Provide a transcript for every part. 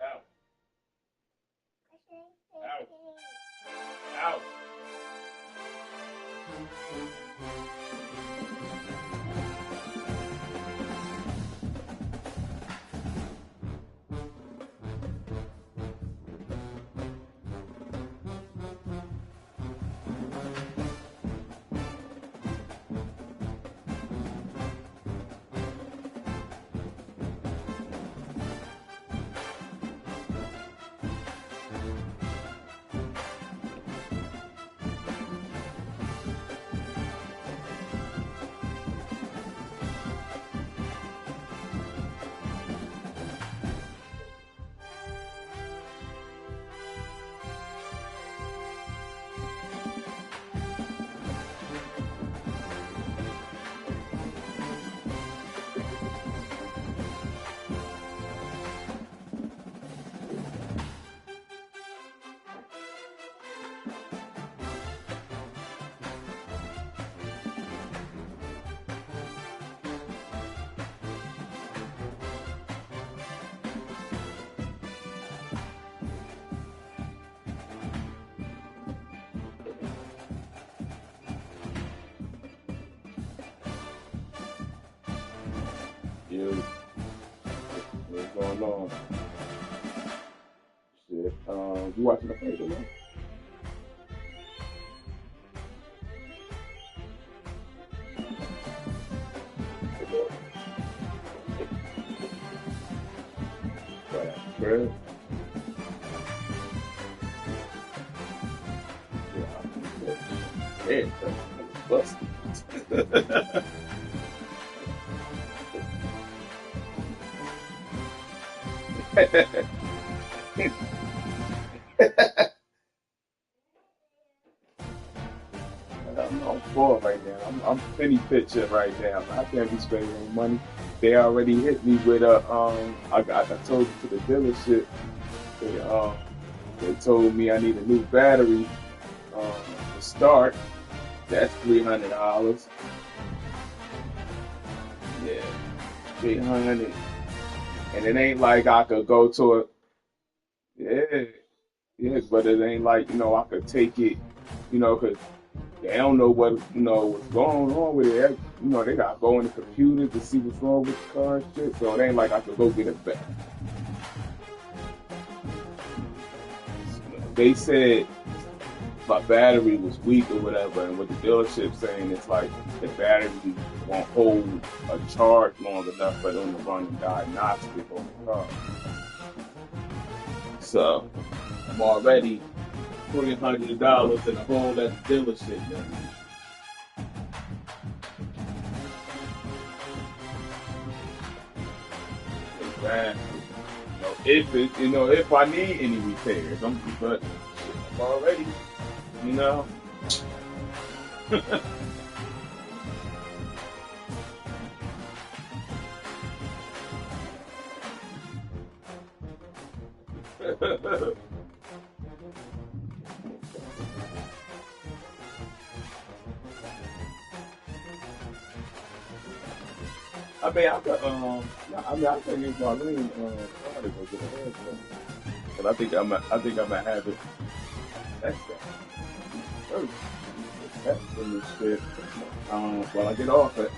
Out. Out. Out. You, what's going on? Shit. You watching the fight or not? Good. Yeah. Bust. I'm poor right now. I'm penny pitching right now. I can't be spending any money. They already hit me with a I told you to the dealership. They they told me I need a new battery to start. That's $300. Yeah, 300. And it ain't like I could go to it. Yeah, yeah, but it ain't like I could take it, 'cause they don't know what's going on with it. They gotta go in the computer to see what's wrong with the car and shit. So it ain't like I could go get it back. They said my battery was weak or whatever, and what the dealership saying it's like the battery won't hold a charge long enough for them to run a diagnostic on the car. So I'm already $300 in a hole at the dealership. Exactly. If I need any repairs, I'm already, you know. I think it's Marlene, trying to go get a haircut. But I think I'm gonna have it next time. First, that's in this shit. While I get off it.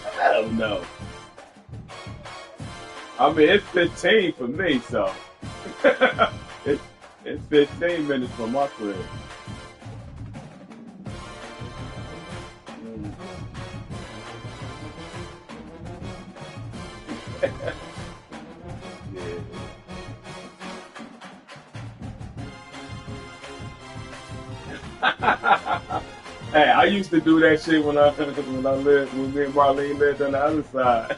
I don't know. I mean, it's 15 for me, so it's it's 15 minutes from my crib. Mm. Yeah. Hey, I used to do that shit when me and Marlene lived on the other side.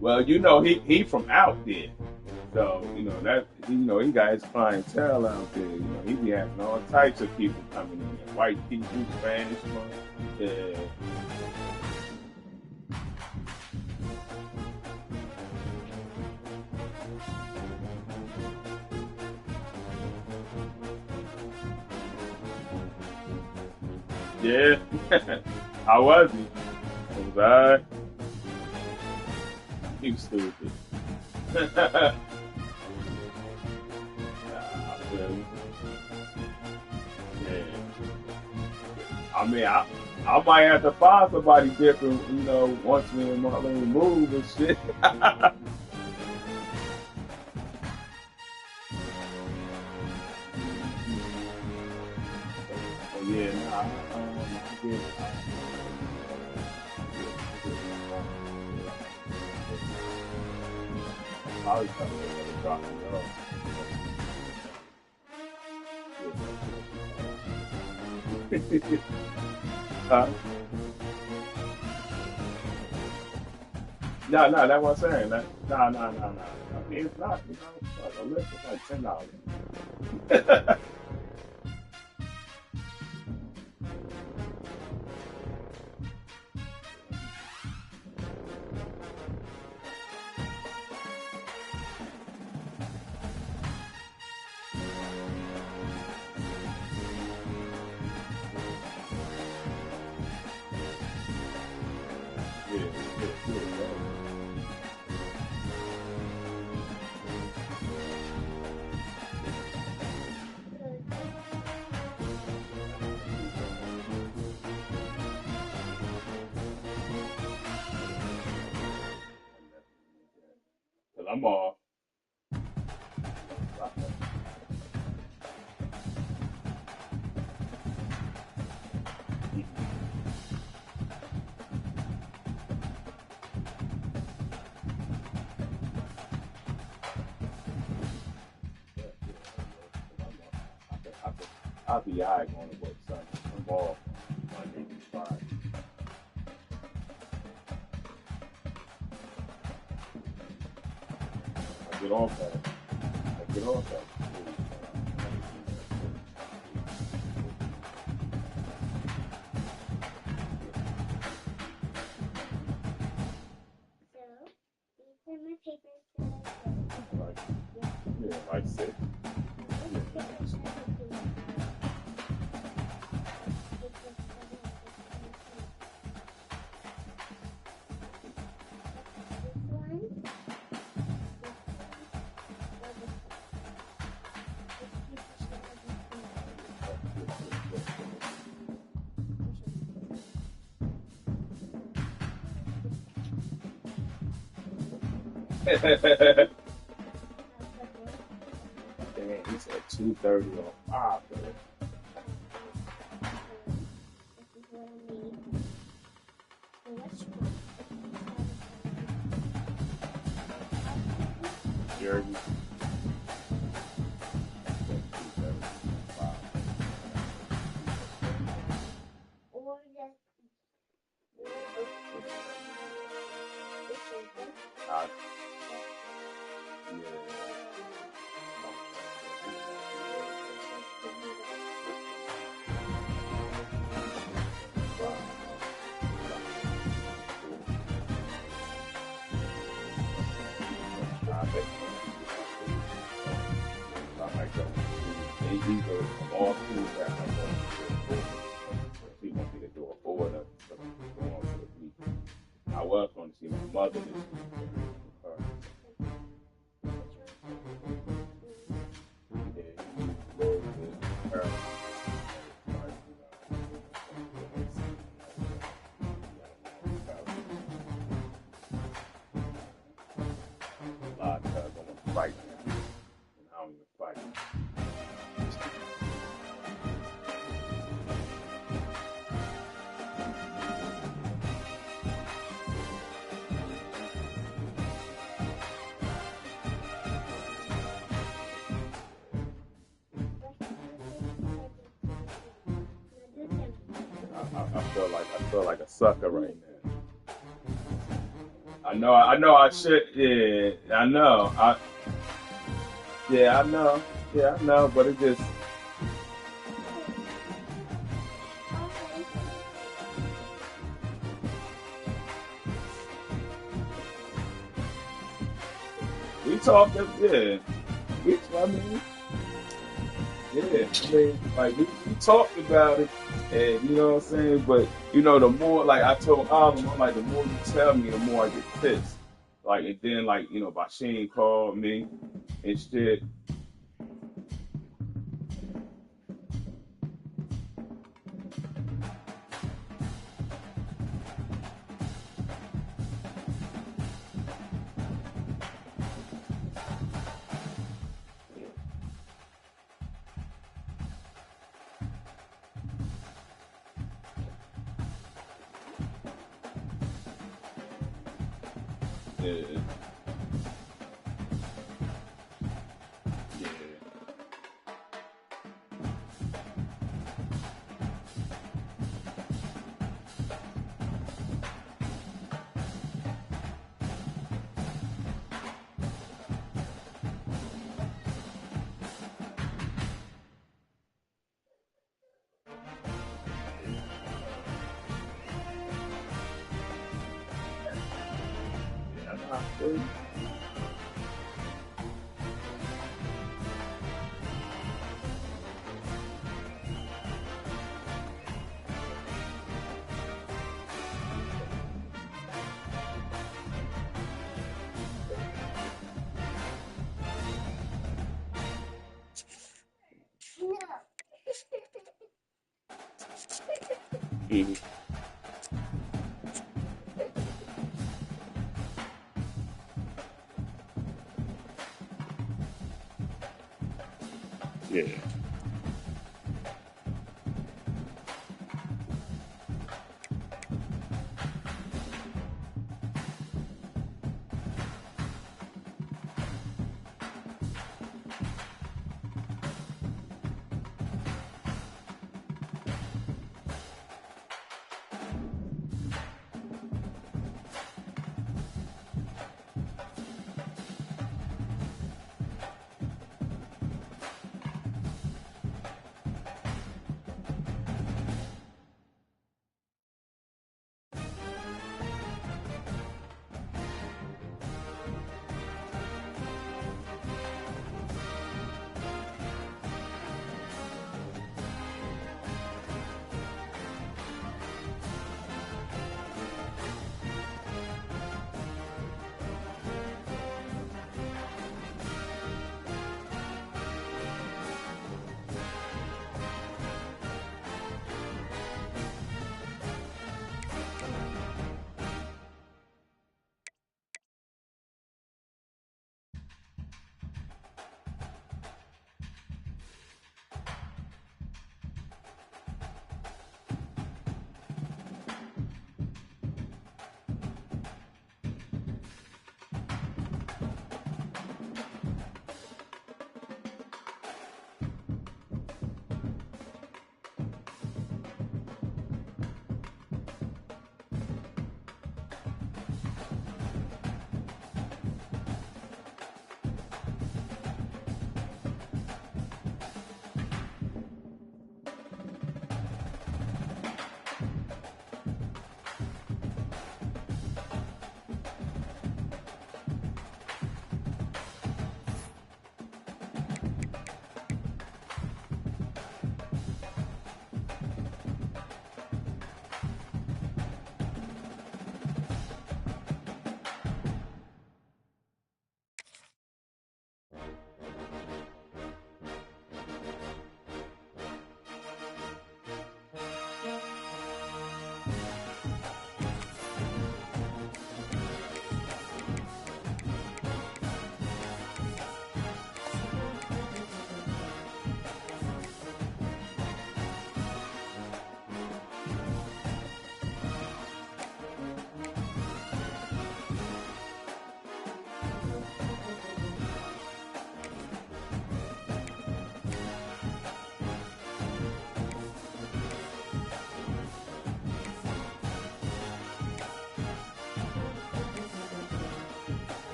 Well, you know, he from out there. So, you know, that he got his clientele out there. You know, he be having all types of people coming in. White people, Spanish ones. Yeah. Yeah. How was he? Was I? He was stupid. Nah, I feel you. Yeah. I mean, I might have to find somebody different, you know, once me and Marlene move and shit. But yeah, nah, I get it. I was trying to drop it off. Huh? No, no, that's what I'm saying. No, no, no, no. I mean, it's not, you know, like a list is like $10. Yeah, yeah, yeah. Cause I'm off. I'll be all right going to work Sunday. I'm off Monday through Friday. I get off that. I get off that. Like, yeah, like six. Damn, he said 2:30 on 5, bro. Jersey. Uh, I bet I might go. He's a all food that I go. He wants me to do a forward up for the week. I was going to see my mother this week. A lot of times I want to fight now, and I don't even fight. I feel like a sucker right now. I know I should. Yeah, I know. Yeah, I know. Yeah, I know. But it just, we talked. Yeah, I mean, yeah, I mean, like we talked about it, and you know what I'm saying. But you know, the more like I told Autumn, I'm like, the more you tell me, the more I get pissed. Like, and then like you know, Basheen called me and shit. Yeah, yeah, yeah. Nah, I feel you. Mhm. Yeah,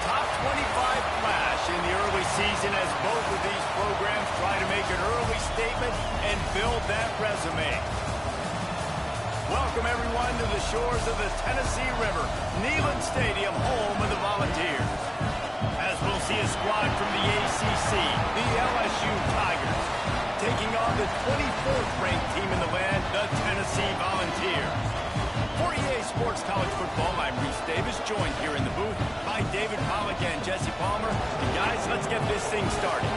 top 25 flash in the early season as both of these programs try to make an early statement and build that resume. Welcome, everyone, to the shores of the Tennessee River, Neyland Stadium, home of the Volunteers. As we'll see a squad from the ACC, the LSU Tigers, taking on the 24th ranked team in the land, the Tennessee Volunteers. For EA Sports College Football, I'm Reese Davis, joined here in the booth by David Pollack and Jesse Palmer. And guys, let's get this thing started.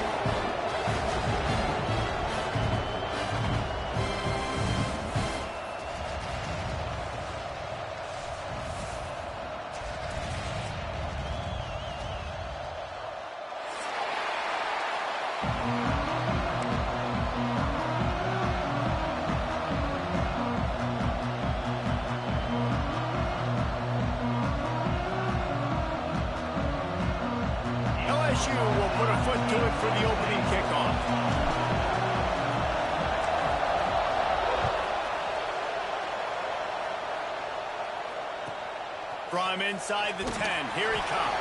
LSU will put a foot to it for the opening kickoff. From inside the 10, here he comes.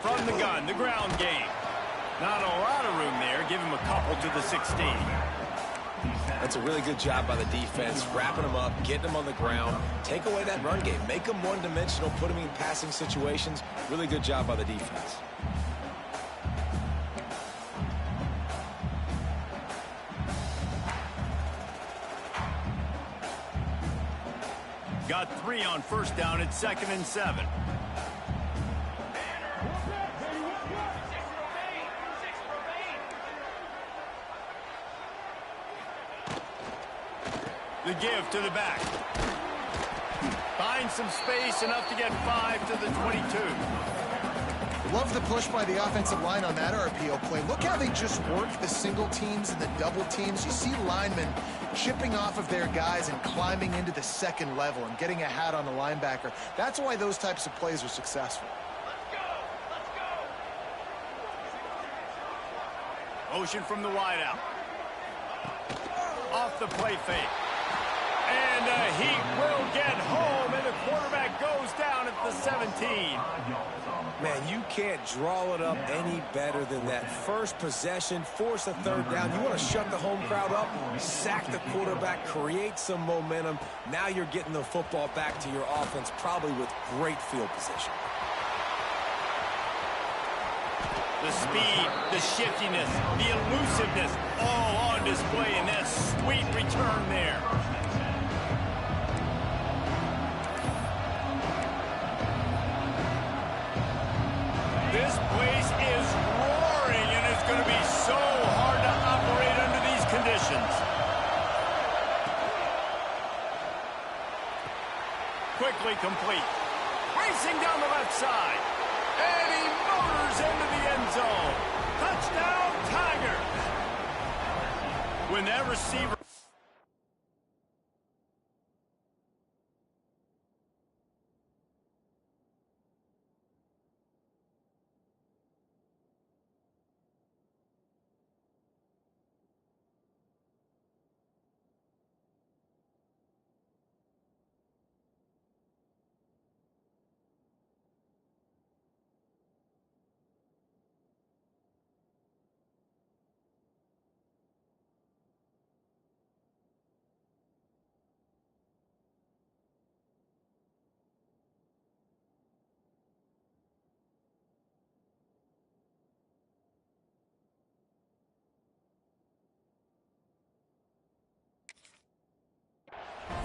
From the gun, the ground game. Not a lot of room there. Give him a couple to the 16. That's a really good job by the defense, wrapping them up, getting them on the ground, take away that run game, make them one-dimensional, put them in passing situations. Really good job by the defense. Got 3 on first down at 2nd and 7. The give to the back. Finds some space, enough to get 5 to the 22. Love the push by the offensive line on that RPO play. Look how they just work the single teams and the double teams. You see linemen chipping off of their guys and climbing into the second level and getting a hat on the linebacker. That's why those types of plays are successful. Motion from the wideout. Off the play fake. And he will get home, and the quarterback goes down at the 17. Man, you can't draw it up any better than that. First possession, force a third down. You want to shut the home crowd up, sack the quarterback, create some momentum. Now you're getting the football back to your offense, probably with great field position. The speed, the shiftiness, the elusiveness, all on display in that sweet return there. This place is roaring, and it's going to be so hard to operate under these conditions. Quickly complete. Racing down the left side. And he motors into the end zone. Touchdown, Tigers. When that receiver...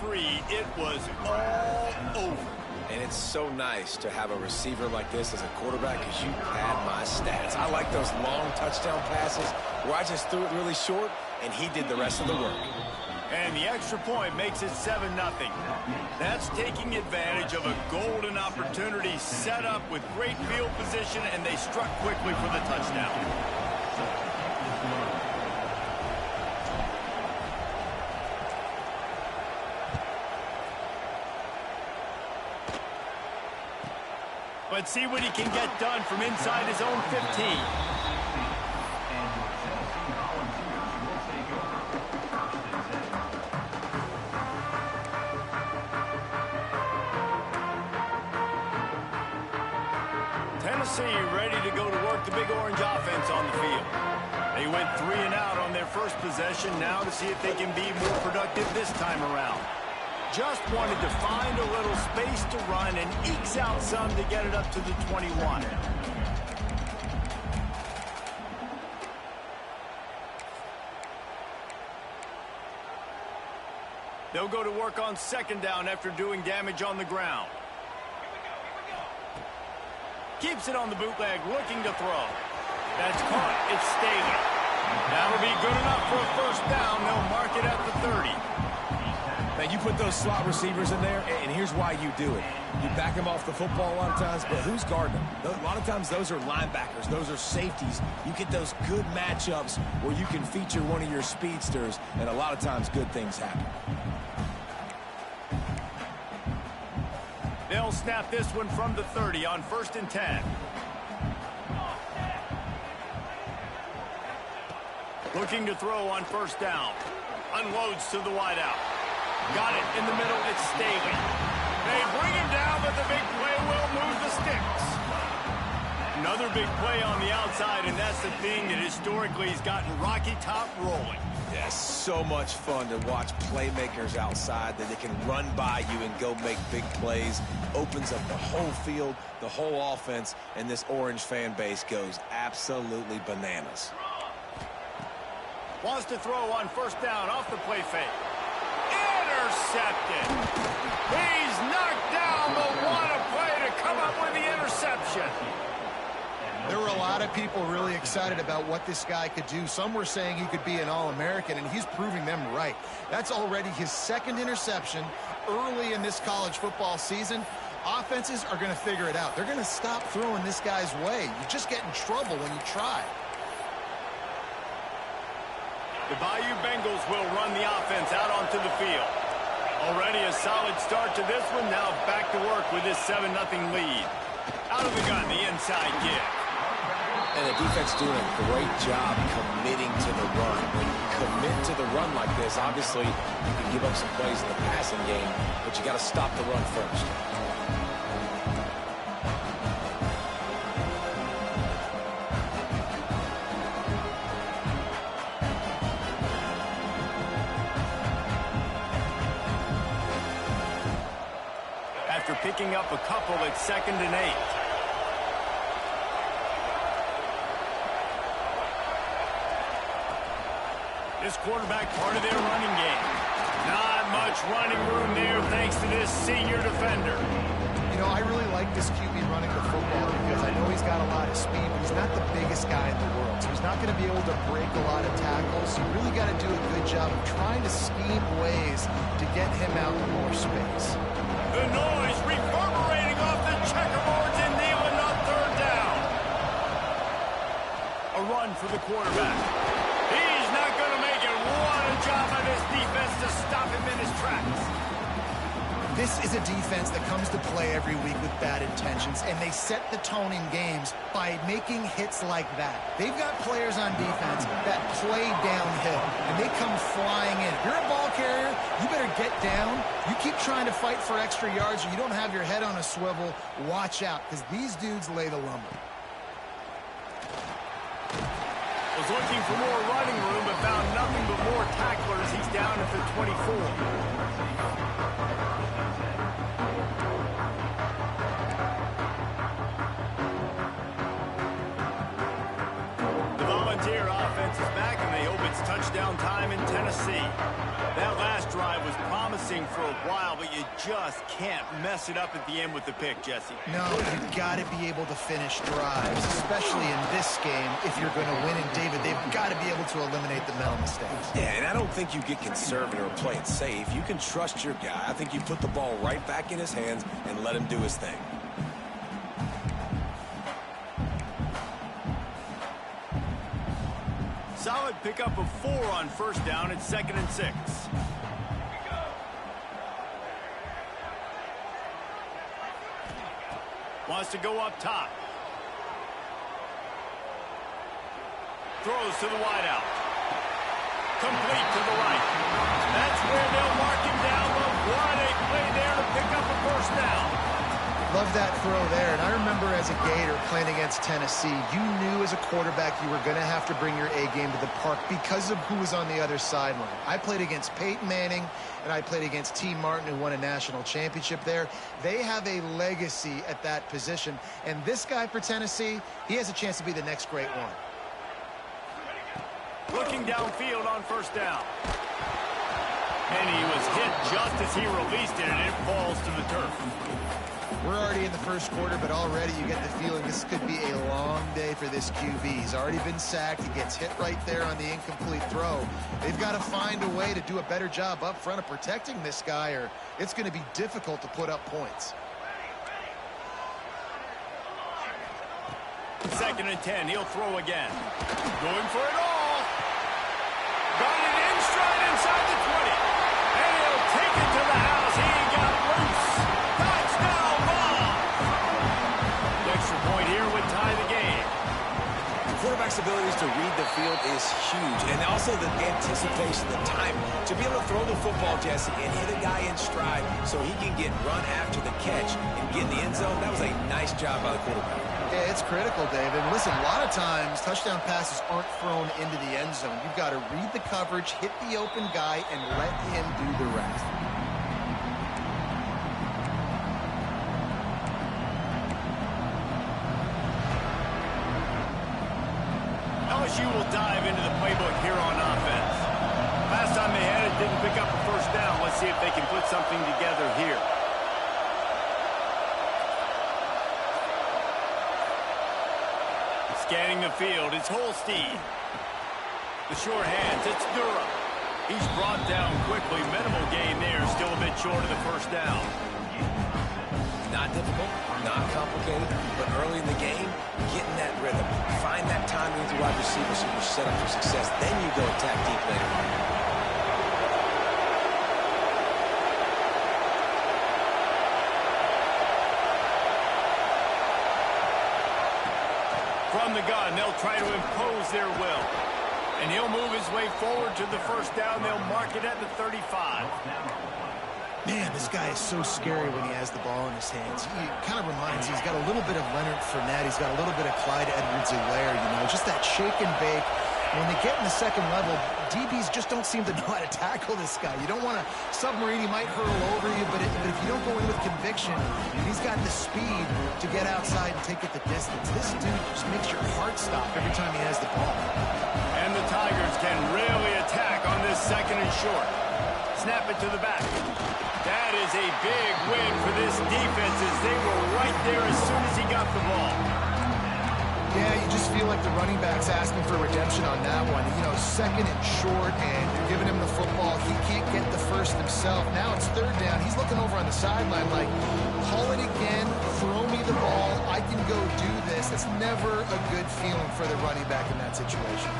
free, it was all over. And it's so nice to have a receiver like this as a quarterback because you pad my stats. I like those long touchdown passes where I just threw it really short and he did the rest of the work. And the extra point makes it 7-0. That's taking advantage of a golden opportunity set up with great field position, and they struck quickly for the touchdown. Let's see what he can get done from inside his own 15. Tennessee ready to go to work the Big Orange offense on the field. They went 3 and out on their first possession, now to see if they can be more productive this time around. Just wanted to find a little space to run and ekes out some to get it up to the 21. They'll go to work on second down after doing damage on the ground. Keeps it on the bootleg, looking to throw. That's caught. It's Staley. That'll be good enough for a first down. They'll mark it at the 30. Now, you put those slot receivers in there, and here's why you do it. You back them off the football a lot of times, but who's guarding them? A lot of times, those are linebackers. Those are safeties. You get those good matchups where you can feature one of your speedsters, and a lot of times, good things happen. They'll snap this one from the 30 on 1st and 10. Looking to throw on first down. Unloads to the wideout. Got it in the middle. It's Staley. They bring him down, but the big play will move the sticks. Another big play on the outside, and that's the thing that historically has gotten Rocky Top rolling. Yeah, so much fun to watch playmakers outside that they can run by you and go make big plays. Opens up the whole field, the whole offense, and this Orange fan base goes absolutely bananas. Wants to throw on first down off the play fake. Intercepted. He's knocked down, but what a play to come up with the interception. There were a lot of people really excited about what this guy could do. Some were saying he could be an All-American, and he's proving them right. That's already his second interception early in this college football season. Offenses are going to figure it out. They're going to stop throwing this guy's way. You just get in trouble when you try. The Bayou Bengals will run the offense out onto the field. Already a solid start to this one. Now back to work with this 7-0 lead. Out of the gun, the inside kick. And the defense doing a great job committing to the run. When you commit to the run like this, obviously you can give up some plays in the passing game, but you got to stop the run first. After picking up a couple, it's 2nd and 8. This quarterback part of their running game. Not much running room there thanks to this senior defender. You know, I really like this QB running the football because I know he's got a lot of speed, but he's not the biggest guy in the world. So he's not going to be able to break a lot of tackles. You really got to do a good job of trying to scheme ways to get him out in more space. The noise reverberating off the checkerboards and Neyland on 3rd down. A run for the quarterback. He's not going to make it. What a job by this defense to stop him in his tracks. This is a defense that comes to play every week with bad intentions, and they set the tone in games by making hits like that. They've got players on defense that play downhill, and they come flying in. If you're a ball carrier, you better get down. You keep trying to fight for extra yards, or you don't have your head on a swivel. Watch out, because these dudes lay the lumber. Was looking for more running room, but found nothing but more tacklers. He's down at the 24. Offense is back, and they hope it's touchdown time in Tennessee. That last drive was promising. chasing for a while, but you just can't mess it up at the end with the pick, Jesse. No, you've got to be able to finish drives, especially in this game. If you're going to win, and David, they've got to be able to eliminate the mental mistakes. Yeah, and I don't think you get conservative or play it safe. You can trust your guy. I think you put the ball right back in his hands and let him do his thing. Solid pickup of 4 on first down. It's 2nd and 6. Wants to go up top. Throws to the wideout. Complete to the right. That's where they'll mark him down. But what a play there to pick up a first down. Love that throw there. And I remember as a Gator playing against Tennessee, you knew as a quarterback you were going to have to bring your A game to the park because of who was on the other sideline. I played against Peyton Manning, and I played against T. Martin, who won a national championship there. They have a legacy at that position. And this guy for Tennessee, he has a chance to be the next great one. Looking downfield on first down. And he was hit just as he released it, and it falls to the turf. We're already in the first quarter, but already you get the feeling this could be a long day for this QB. He's already been sacked. He gets hit right there on the incomplete throw. They've got to find a way to do a better job up front of protecting this guy, or it's going to be difficult to put up points. 2nd and 10. He'll throw again. Going for it all. Got it in stride inside the 20. And he'll take it to the house. He got loose. Touchdown ball. The extra point here would tie the game. The quarterback's abilities to read the field is huge. And also the anticipation, the time to be able to throw the football, Jesse, and hit a guy in stride so he can get run after the catch and get in the end zone. That was a nice job by the quarterback. Yeah, it's critical, David. Listen, a lot of times touchdown passes aren't thrown into the end zone. You've got to read the coverage, hit the open guy, and let him do the rest. LSU will dive into the playbook here on offense. Last time they had it, didn't pick up a first down. Let's see if they can put something together here. Scanning the field, it's Holstein. The short hands, it's Durham. He's brought down quickly. Minimal gain there, still a bit short of the first down. Not difficult, not complicated, but early in the game, getting that rhythm. Find that timing with your wide receiver so you're set up for success. Then you go attack deep later on. From the gun, they'll try to impose their will. And he'll move his way forward to the first down. They'll mark it at the 35. Man, this guy is so scary when he has the ball in his hands. He kind of reminds me, he's got a little bit of Leonard Fournette. He's got a little bit of Clyde Edwards-Helaire, you know, just that shake and bake. When they get in the second level, DBs just don't seem to know how to tackle this guy. You don't want to submarine. He might hurtle over you, but if you don't go in with conviction, he's got the speed to get outside and take it the distance. This dude just makes your heart stop every time he has the ball. And the Tigers can really attack on this 2nd and short. Snap it to the back. That is a big win for this defense as they were right there as soon as he got the ball. Yeah, you just feel like the running back's asking for redemption on that one. You know, 2nd and short, and you're giving him the football. He can't get the first himself. Now it's 3rd down. He's looking over on the sideline like, call it again, throw me the ball, I can go do this. It's never a good feeling for the running back in that situation.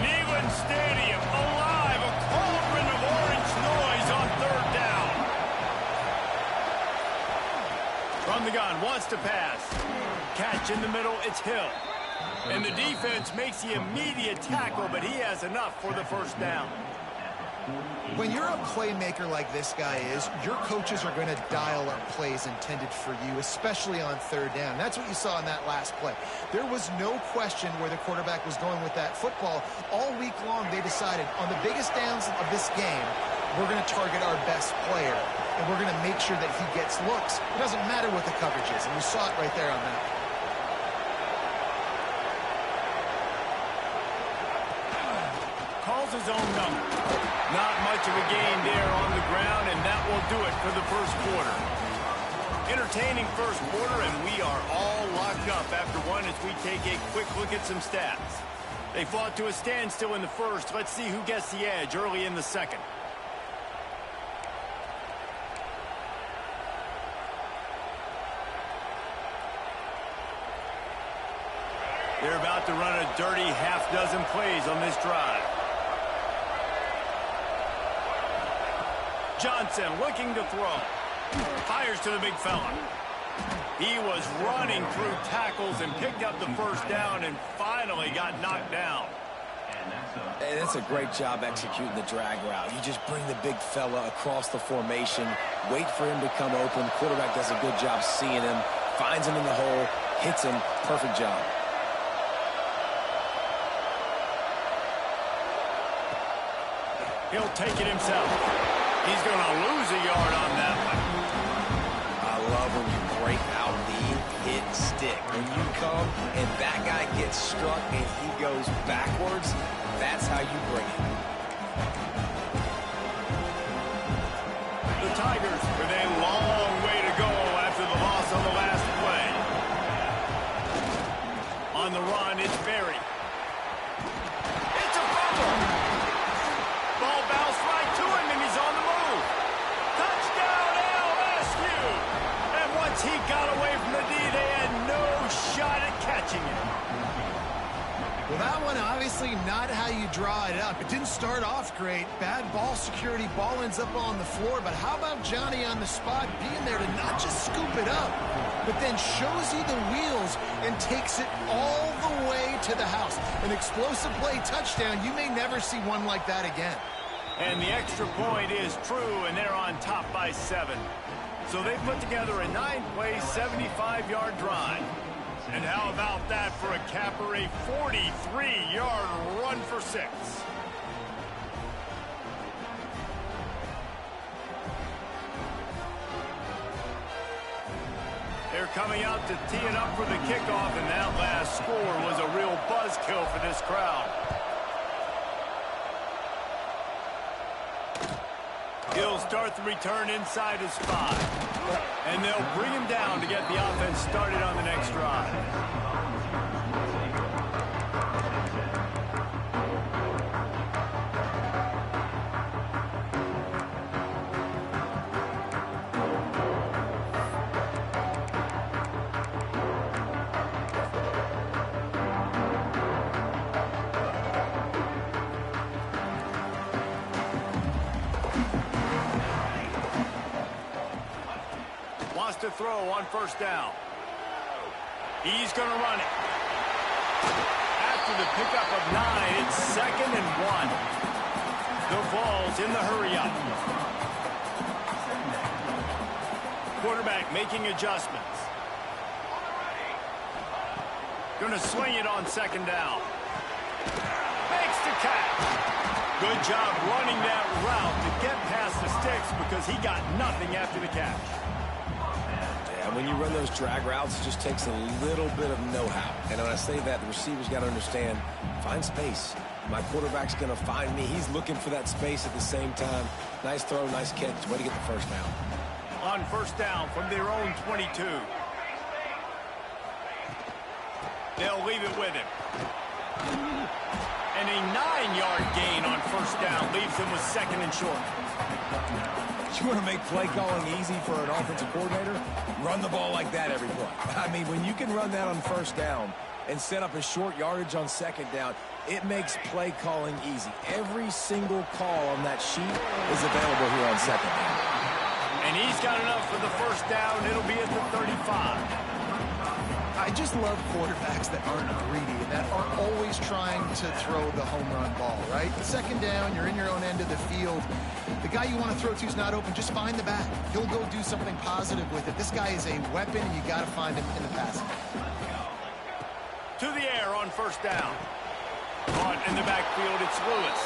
Neyland Stadium alive, a cauldron of orange noise on 3rd down. From the gun, wants to pass. Catch in the middle, it's Hill. And the defense makes the immediate tackle, but he has enough for the first down. When you're a playmaker like this guy is, your coaches are going to dial up plays intended for you, especially on 3rd down. That's what you saw in that last play. There was no question where the quarterback was going with that football. All week long, they decided on the biggest downs of this game, we're going to target our best player, and we're going to make sure that he gets looks. It doesn't matter what the coverage is, and you saw it right there on that. calls his own number. Not much of a gain there on the ground, and that will do it for the first quarter. Entertaining first quarter, and we are all locked up after one as we take a quick look at some stats. They fought to a standstill in the first. Let's see who gets the edge early in the second. They're about to run a dirty half-dozen plays on this drive. Johnson looking to throw. Fires to the big fella. He was running through tackles and picked up the first down and finally got knocked down. And that's a great job executing the drag route. You just bring the big fella across the formation, wait for him to come open. Quarterback does a good job seeing him, finds him in the hole, hits him. Perfect job. He'll take it himself. He's going to lose a yard on that one. I love when you break out the hit stick. When you come and that guy gets struck and he goes backwards, that's how you bring it. The Tigers with a long way to go after the loss on the last play. On the run, it's Berry. It's a fumble. Ball bounced right to him, and he's on the move. Touchdown, LSU! And once he got away from the D, they had no shot at catching him. Well, that one obviously not how you draw it up. It didn't start off great. Bad ball security. Ball ends up on the floor. But how about Johnny on the spot being there to not just scoop it up, but then shows you the wheels and takes it all the way to the house. An explosive play touchdown. You may never see one like that again. And the extra point is true, and they're on top by 7. So they put together a 9-play, 75-yard drive. And how about that for a capper, a 43-yard run for 6. They're coming out to tee it up for the kickoff, and that last score was a real buzzkill for this crowd. He'll start the return inside his 5. And they'll bring him down to get the offense started on the next drive. To throw on first down. He's going to run it. After the pickup of 9, it's 2nd and 1. The ball's in the hurry up. Quarterback making adjustments. Going to swing it on 2nd down. Makes the catch. Good job running that route to get past the sticks because he got nothing after the catch. When you run those drag routes, it just takes a little bit of know-how. And when I say that, the receiver's got to understand, find space. My quarterback's going to find me. He's looking for that space at the same time. Nice throw, nice catch. Way to get the first down. On first down from their own 22. They'll leave it with him. And a 9-yard gain on first down leaves them with 2nd and short. You want to make play calling easy for an offensive coordinator? Run the ball like that every play. I mean, when you can run that on first down and set up a short yardage on 2nd down, it makes play calling easy. Every single call on that sheet is available here on 2nd down. And he's got enough for the first down. It'll be at the 35. I just love quarterbacks that aren't greedy and that aren't always trying to throw the home run ball, right? 2nd down, you're in your own end of the field. The guy you want to throw to is not open. Just find the back. He'll go do something positive with it. This guy is a weapon, and you got to find him in the passing. To the air on first down. Caught in the backfield, it's Lewis.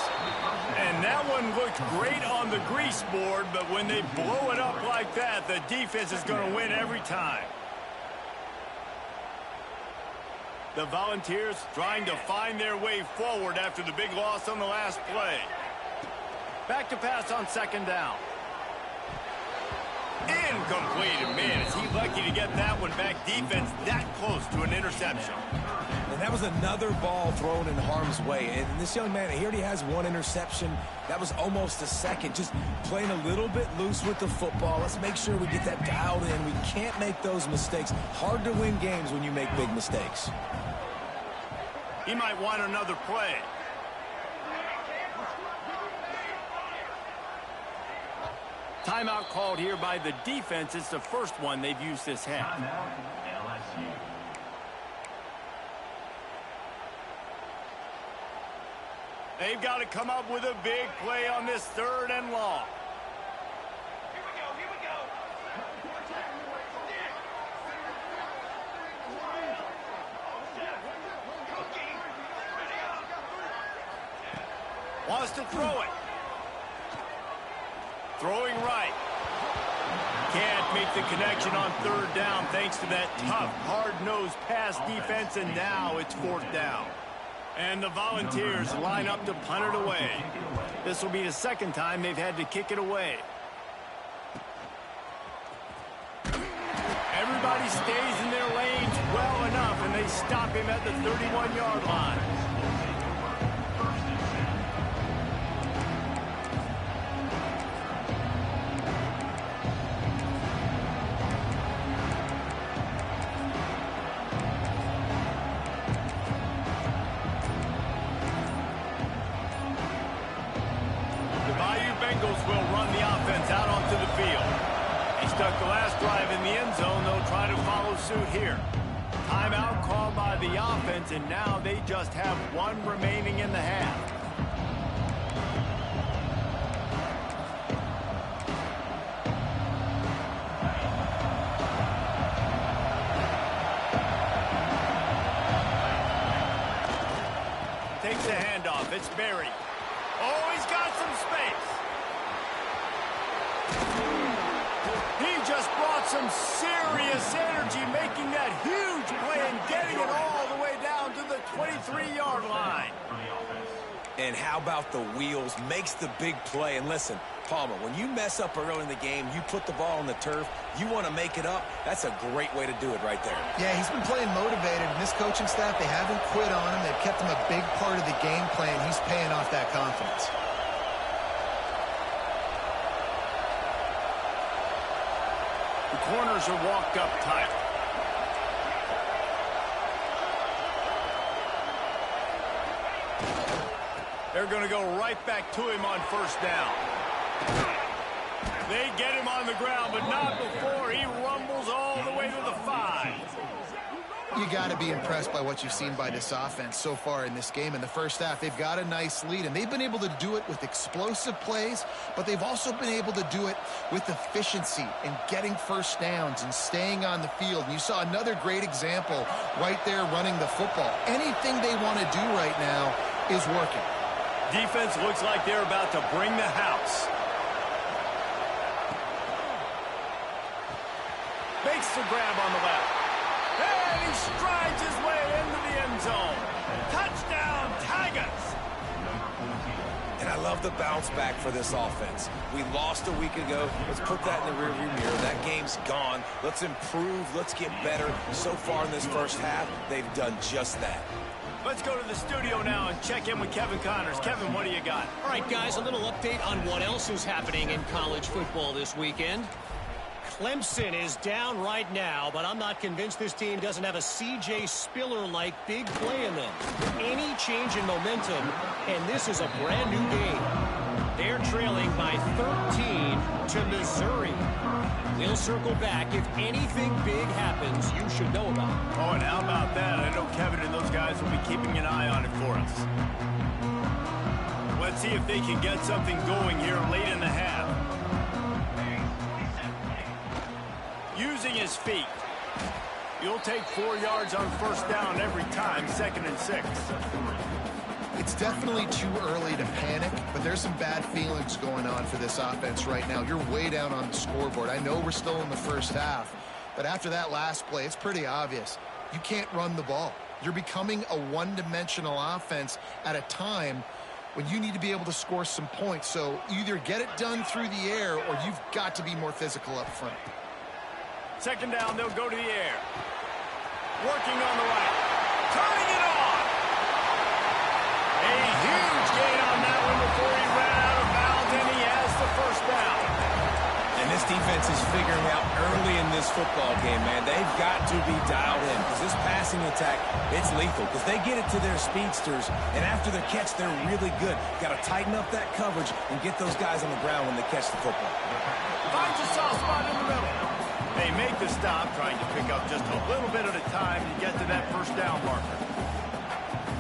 And that one looked great on the grease board, but when they blow it up like that, the defense is going to win every time. The Volunteers trying to find their way forward after the big loss on the last play. Back to pass on second down. Incomplete. And man, is he lucky to get that one back. Defense that close to an interception. And that was another ball thrown in harm's way. And this young man, he already has one interception. That was almost a second. Just playing a little bit loose with the football. Let's make sure we get that dialed in. We can't make those mistakes. Hard to win games when you make big mistakes. He might want another play. Timeout called here by the defense. It's the first one they've used this half. They've got to come up with a big play on this 3rd and long. Wants to throw it. Throwing right. Can't make the connection on 3rd down thanks to that tough, hard-nosed pass defense, and now it's 4th down. And the Volunteers line up to punt it away. This will be the second time they've had to kick it away. Everybody stays in their lanes well enough, and they stop him at the 31-yard line. Will run the offense out onto the field. He stuck the last drive in the end zone. They'll try to follow suit here. Timeout called by the offense, and now they just have one remaining in the half. Takes the handoff. It's Berry. Oh, he's got some space. He just brought some serious energy, making that huge play and getting it all the way down to the 23-yard line. And how about the wheels? Makes the big play. And listen, Palmer, when you mess up early in the game, you put the ball on the turf, you want to make it up, that's a great way to do it right there. Yeah, he's been playing motivated, and this coaching staff, they haven't quit on him. They've kept him a big part of the game plan. He's paying off that confidence. The corners are walked up tight. They're going to go right back to him on 1st down. They get him on the ground, but not before he rumbles all the way to the 5. You got to be impressed by what you've seen by this offense so far in this game. In the first half, they've got a nice lead, and they've been able to do it with explosive plays, but they've also been able to do it with efficiency and getting first downs and staying on the field. And you saw another great example right there running the football. Anything they want to do right now is working. Defense looks like they're about to bring the house. Makes the grab on the left. And he strides his way into the end zone. Touchdown, Tigers! And I love the bounce back for this offense. We lost a week ago. Let's put that in the rearview mirror. That game's gone. Let's improve. Let's get better. So far in this first half, they've done just that. Let's go to the studio now and check in with Kevin Connors. Kevin, what do you got? All right, guys, a little update on what else is happening in college football this weekend. Clemson is down right now, but I'm not convinced this team doesn't have a C.J. Spiller-like big play in them. Any change in momentum, and this is a brand new game. They're trailing by 13 to Missouri. We'll circle back. If anything big happens, you should know about it. Oh, and how about that? I know Kevin and those guys will be keeping an eye on it for us. Let's see if they can get something going here late in the half. Using his feet. You'll take 4 yards on 1st down every time, 2nd and 6. It's definitely too early to panic, but there's some bad feelings going on for this offense right now. You're way down on the scoreboard. I know we're still in the first half, but after that last play, it's pretty obvious. you can't run the ball. You're becoming a one-dimensional offense at a time when you need to be able to score some points. So either get it done through the air or you've got to be more physical up front. Second down, they'll go to the air. Working on the right. Turning it on. A huge gain on that one before he ran out of bounds, and he has the first down. And this defense is figuring out early in this football game, man. They've got to be dialed in because this passing attack, it's lethal because they get it to their speedsters, and after the catch, they're really good. Got to tighten up that coverage and get those guys on the ground when they catch the football. Finds a soft spot in the middle. They make the stop, trying to pick up just a little bit at a time to get to that first down marker.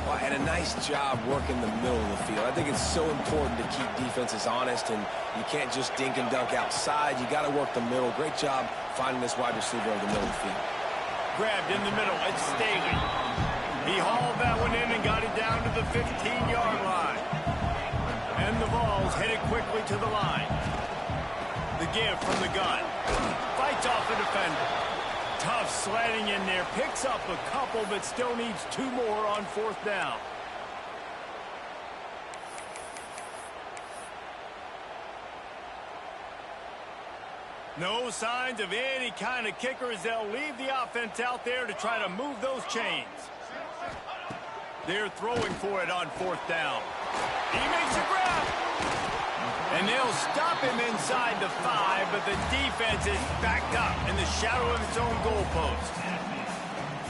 Well, and a nice job working the middle of the field. I think it's so important to keep defenses honest, and you can't just dink and dunk outside. You got to work the middle. Great job finding this wide receiver over the middle of the field. Grabbed in the middle. It's Staley. He hauled that one in and got it down to the 15-yard line. And the ball's headed quickly to the line. The give from the gun. Fights off the defender. Tough sledding in there. Picks up a couple, but still needs 2 more on fourth down. No signs of any kind of kicker as they'll leave the offense out there to try to move those chains. They're throwing for it on fourth down. He makes a grab. And they'll stop him inside the 5, but the defense is backed up in the shadow of its own goalpost.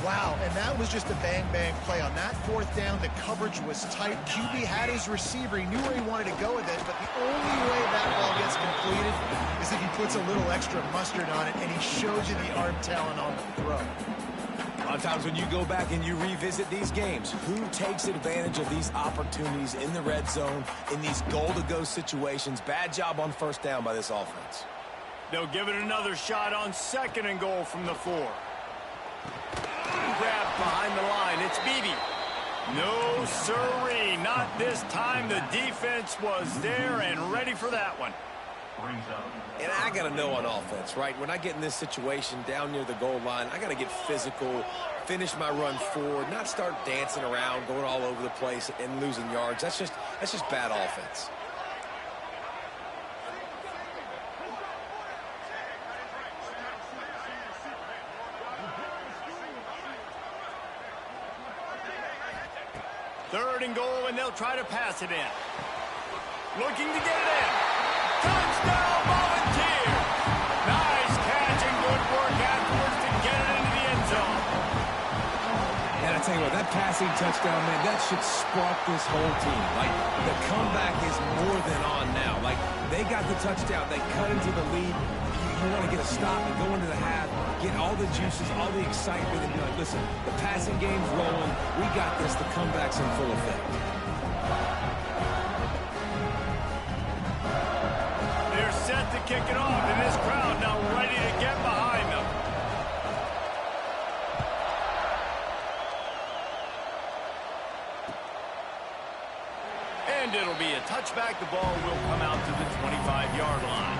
Wow, and that was just a bang-bang play. On that fourth down, the coverage was tight. QB had his receiver. He knew where he wanted to go with it, but the only way that ball gets completed is if he puts a little extra mustard on it, and he shows you the arm talent on the throw. A lot of times when you go back and you revisit these games, who takes advantage of these opportunities in the red zone, in these goal-to-go situations? Bad job on first down by this offense. They'll give it another shot on second and goal from the 4. Grabbed behind the line. It's Beebe. No, sirree. Not this time. The defense was there and ready for that one. And I got to know on offense, right? When I get in this situation down near the goal line, I got to get physical, finish my run forward, not start dancing around, going all over the place and losing yards. That's just bad offense. Third and goal, and they'll try to pass it in. Looking to get it in. Touchdown, Volunteer! Nice catch and good work afterwards to get it into the end zone. And I tell you what, that passing touchdown, man, that should spark this whole team. Like, the comeback is more than on now. Like, they got the touchdown. They cut into the lead. You want to get a stop and go into the half, get all the juices, all the excitement, and be like, listen, the passing game's rolling. We got this. The comeback's in full effect. They're set to kick it off, and this crowd now ready to get behind them. And it'll be a touchback. The ball will come out to the 25-yard line.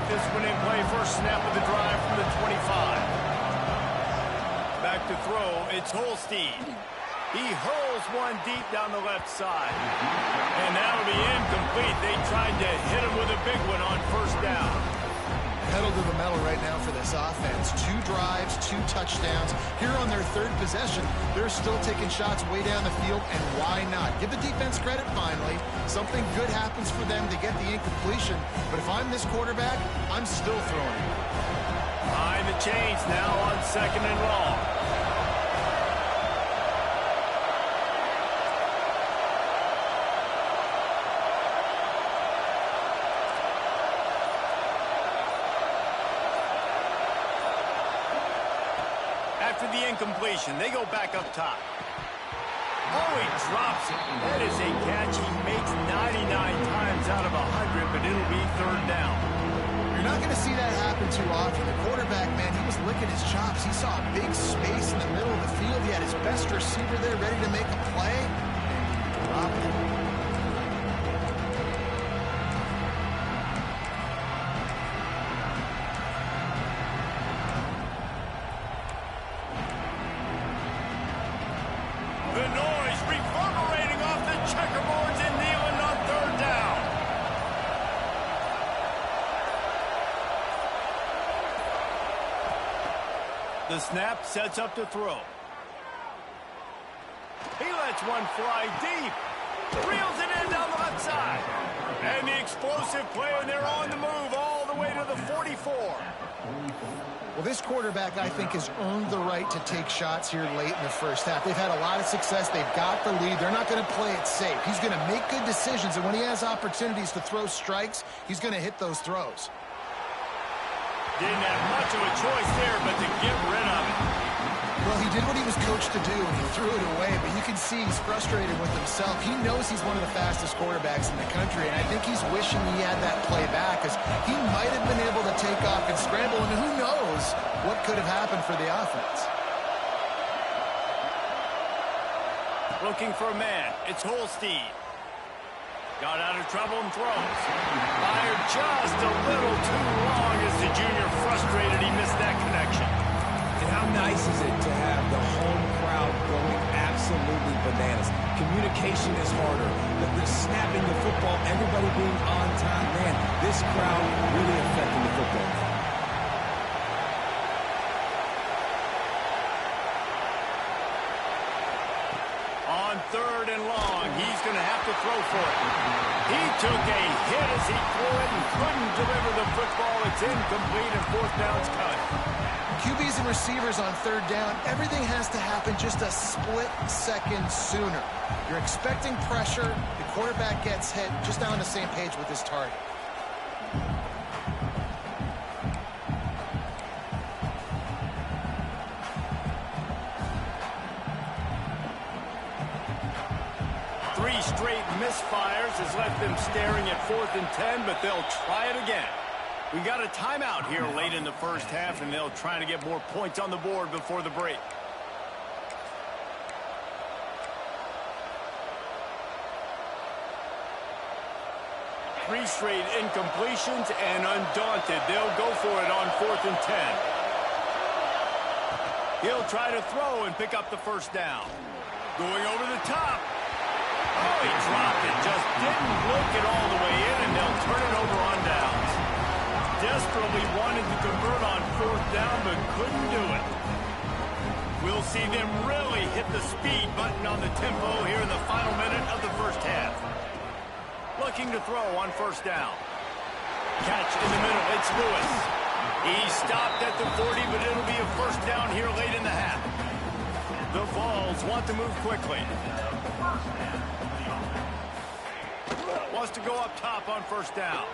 This one in play, first snap of the drive from the 25. Back to throw, it's Holstein. He hurls one deep down the left side. And that'll be incomplete. They tried to hit him with a big one on first down. Pedal to the metal right now for this offense. 2 drives, 2 touchdowns. Here on their 3rd possession, they're still taking shots way down the field, and why not? Give the defense credit finally. Something good happens for them to get the incompletion, but if I'm this quarterback, I'm still throwing it. Behind the chains now on second and long. After the incompletion, they go back up top. Oh, he drops it. That is a catch he makes 99 times out of 100, but it'll be third down. You're not going to see that happen too often. The quarterback, man, he was licking his chops. He saw a big space in the middle of the field. He had his best receiver there ready to make a play. stop him. The noise reverberating off the checkerboards in Neyland on third down. The snap sets up to throw. He lets one fly deep. Reels it in down the left side. And the explosive play, and they're on the move all the way to the 44. Well, this quarterback, I think, has earned the right to take shots here late in the first half. They've had a lot of success. They've got the lead. They're not going to play it safe. He's going to make good decisions, and when he has opportunities to throw strikes, he's going to hit those throws. Didn't have much of a choice there, but to get rid of it. Well, he did what he was coached to do, and he threw it away, but you can see he's frustrated with himself. He knows he's one of the fastest quarterbacks in the country, and I think he's wishing he had that play back, because he might have been able to take off and scramble, and who knows what could have happened for the offense. Looking for a man. It's Holstein. Got out of trouble and throws. Fired just a little too long as the junior frustrated. He missed that connection. And how nice is it to have the home crowd going absolutely bananas? Communication is harder. The snapping the football, everybody being on time. Man, this crowd really affecting the football game. On third and long, he's going to have to throw for it. He took a hit as he threw it and couldn't deliver the football. It's incomplete and fourth down's cut. QBs and receivers on third down, everything has to happen just a split second sooner. You're expecting pressure, the quarterback gets hit, just not on the same page with his target. Three straight misfires has left them staring at 4th and 10, but they'll try it again. We got a timeout here late in the first half, and they'll try to get more points on the board before the break. Three straight incompletions, and undaunted, they'll go for it on 4th and 10. He'll try to throw and pick up the first down. Going over the top. Oh, he dropped it. Just didn't look it all the way in, and they'll turn it over on downs. Desperately wanted to convert on 4th down, but couldn't do it. We'll see them really hit the speed button on the tempo here in the final minute of the first half. Looking to throw on 1st down. Catch in the middle. It's Lewis. He stopped at the 40, but it'll be a 1st down here late in the half. The Vols want to move quickly. Wants to go up top on 1st down.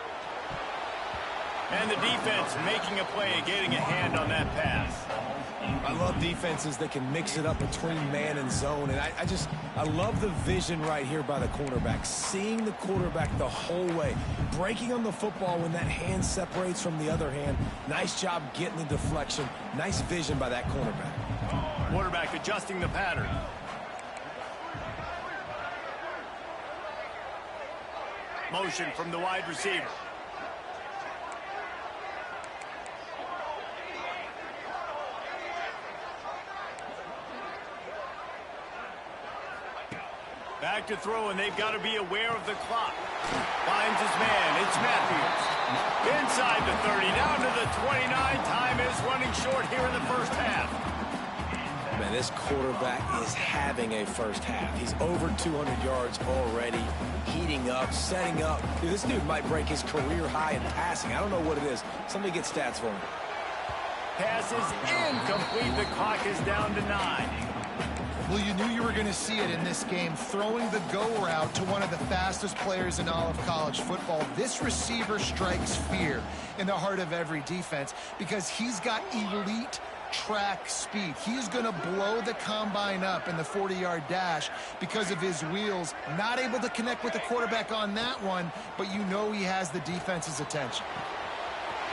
And the defense making a play, getting a hand on that pass. I love defenses that can mix it up between man and zone. And I love the vision right here by the cornerback. Seeing the quarterback the whole way. Breaking on the football when that hand separates from the other hand. Nice job getting the deflection. Nice vision by that cornerback. Quarterback adjusting the pattern. Motion from the wide receiver. Back to throw, and they've got to be aware of the clock. Finds his man. It's Matthews. Inside the 30, down to the 29. Time is running short here in the first half. Man, this quarterback is having a first half. He's over 200 yards already, heating up, setting up. Dude, this dude might break his career high in passing. I don't know what it is. Somebody get stats for him. Pass is incomplete. The clock is down to 9. Well, you knew you were going to see it in this game, throwing the go route to one of the fastest players in all of college football. This receiver strikes fear in the heart of every defense because he's got elite track speed. He's going to blow the combine up in the 40-yard dash because of his wheels. Not able to connect with the quarterback on that one, but you know he has the defense's attention.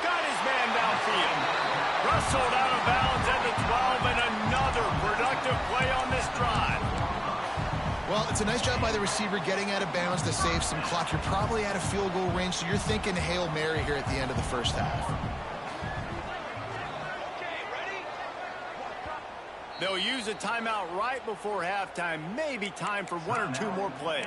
Got his man downfield. Wrestled out of bounds at the 12, and another productive play on this drive. Well, it's a nice job by the receiver getting out of bounds to save some clock. You're probably out of field goal range, so you're thinking Hail Mary here at the end of the first half. They'll use a timeout right before halftime. Maybe time for one or two more plays.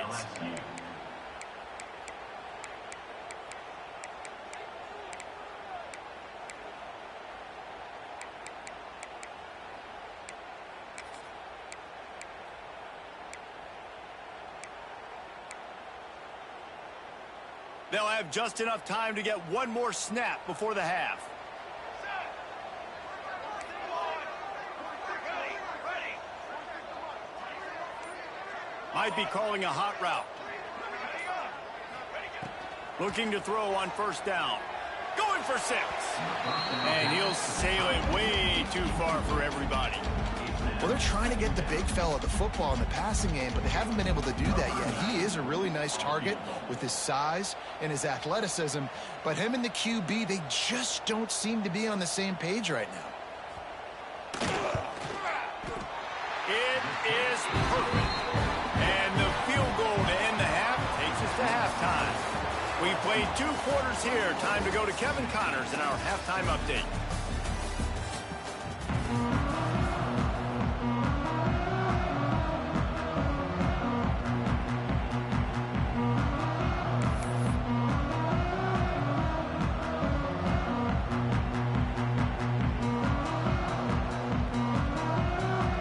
They'll have just enough time to get one more snap before the half. Might be calling a hot route. Looking to throw on first down. Going for 6. And he'll sail it way too far for everybody. Well, they're trying to get the big fella the football in the passing game, but they haven't been able to do that yet. He is a really nice target with his size and his athleticism, but him and the QB, they just don't seem to be on the same page right now. It is perfect. And the field goal to end the half takes us to halftime. We played 2 quarters here. Time to go to Kevin Connors in our halftime update.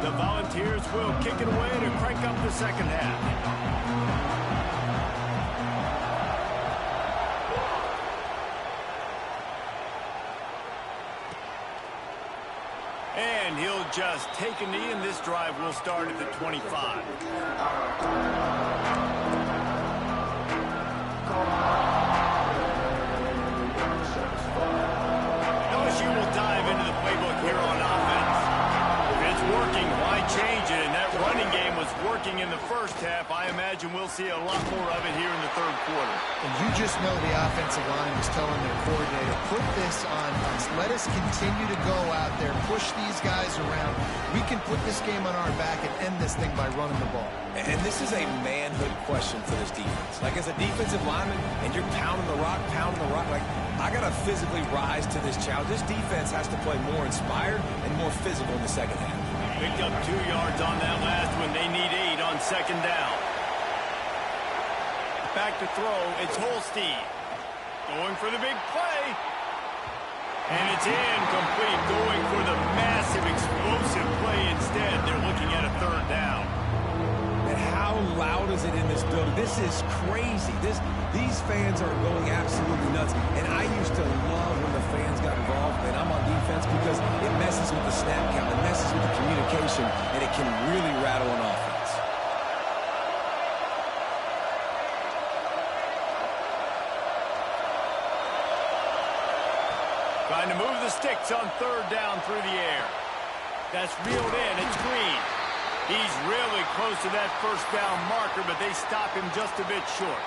The Volunteers will kick it away to crank up the second half. And he'll just take a knee, and this drive will start at the 25. LSU will dive into the playbook here on offense. If it's working, why change it? And that running game was working in the first half. I imagine we'll see a lot more of it here in the third quarter. And you just know the offensive line was telling their coordinator, put this on us. Let us continue to go out there, push these guys around. We can put this game on our back and end this thing by running the ball. And this is a manhood question for this defense. Like, as a defensive lineman, and you're pounding the rock, like, I got to physically rise to this challenge. This defense has to play more inspired and more physical in the second half. Picked up 2 yards on that last one. They need 8 on second down. Back to throw. It's Holstein. Going for the big play. And it's incomplete. Going for the massive, explosive play instead. They're looking at a third down. And how loud is it in this building? This is crazy. These fans are going absolutely nuts. And I used to love when the fans got involved, and I'm on defense, because it messes with the snap count, it messes with the communication, and it can really rattle an offense. Trying to move the sticks on third down through the air. That's reeled in. It's Green. He's really close to that first down marker, but they stop him just a bit short.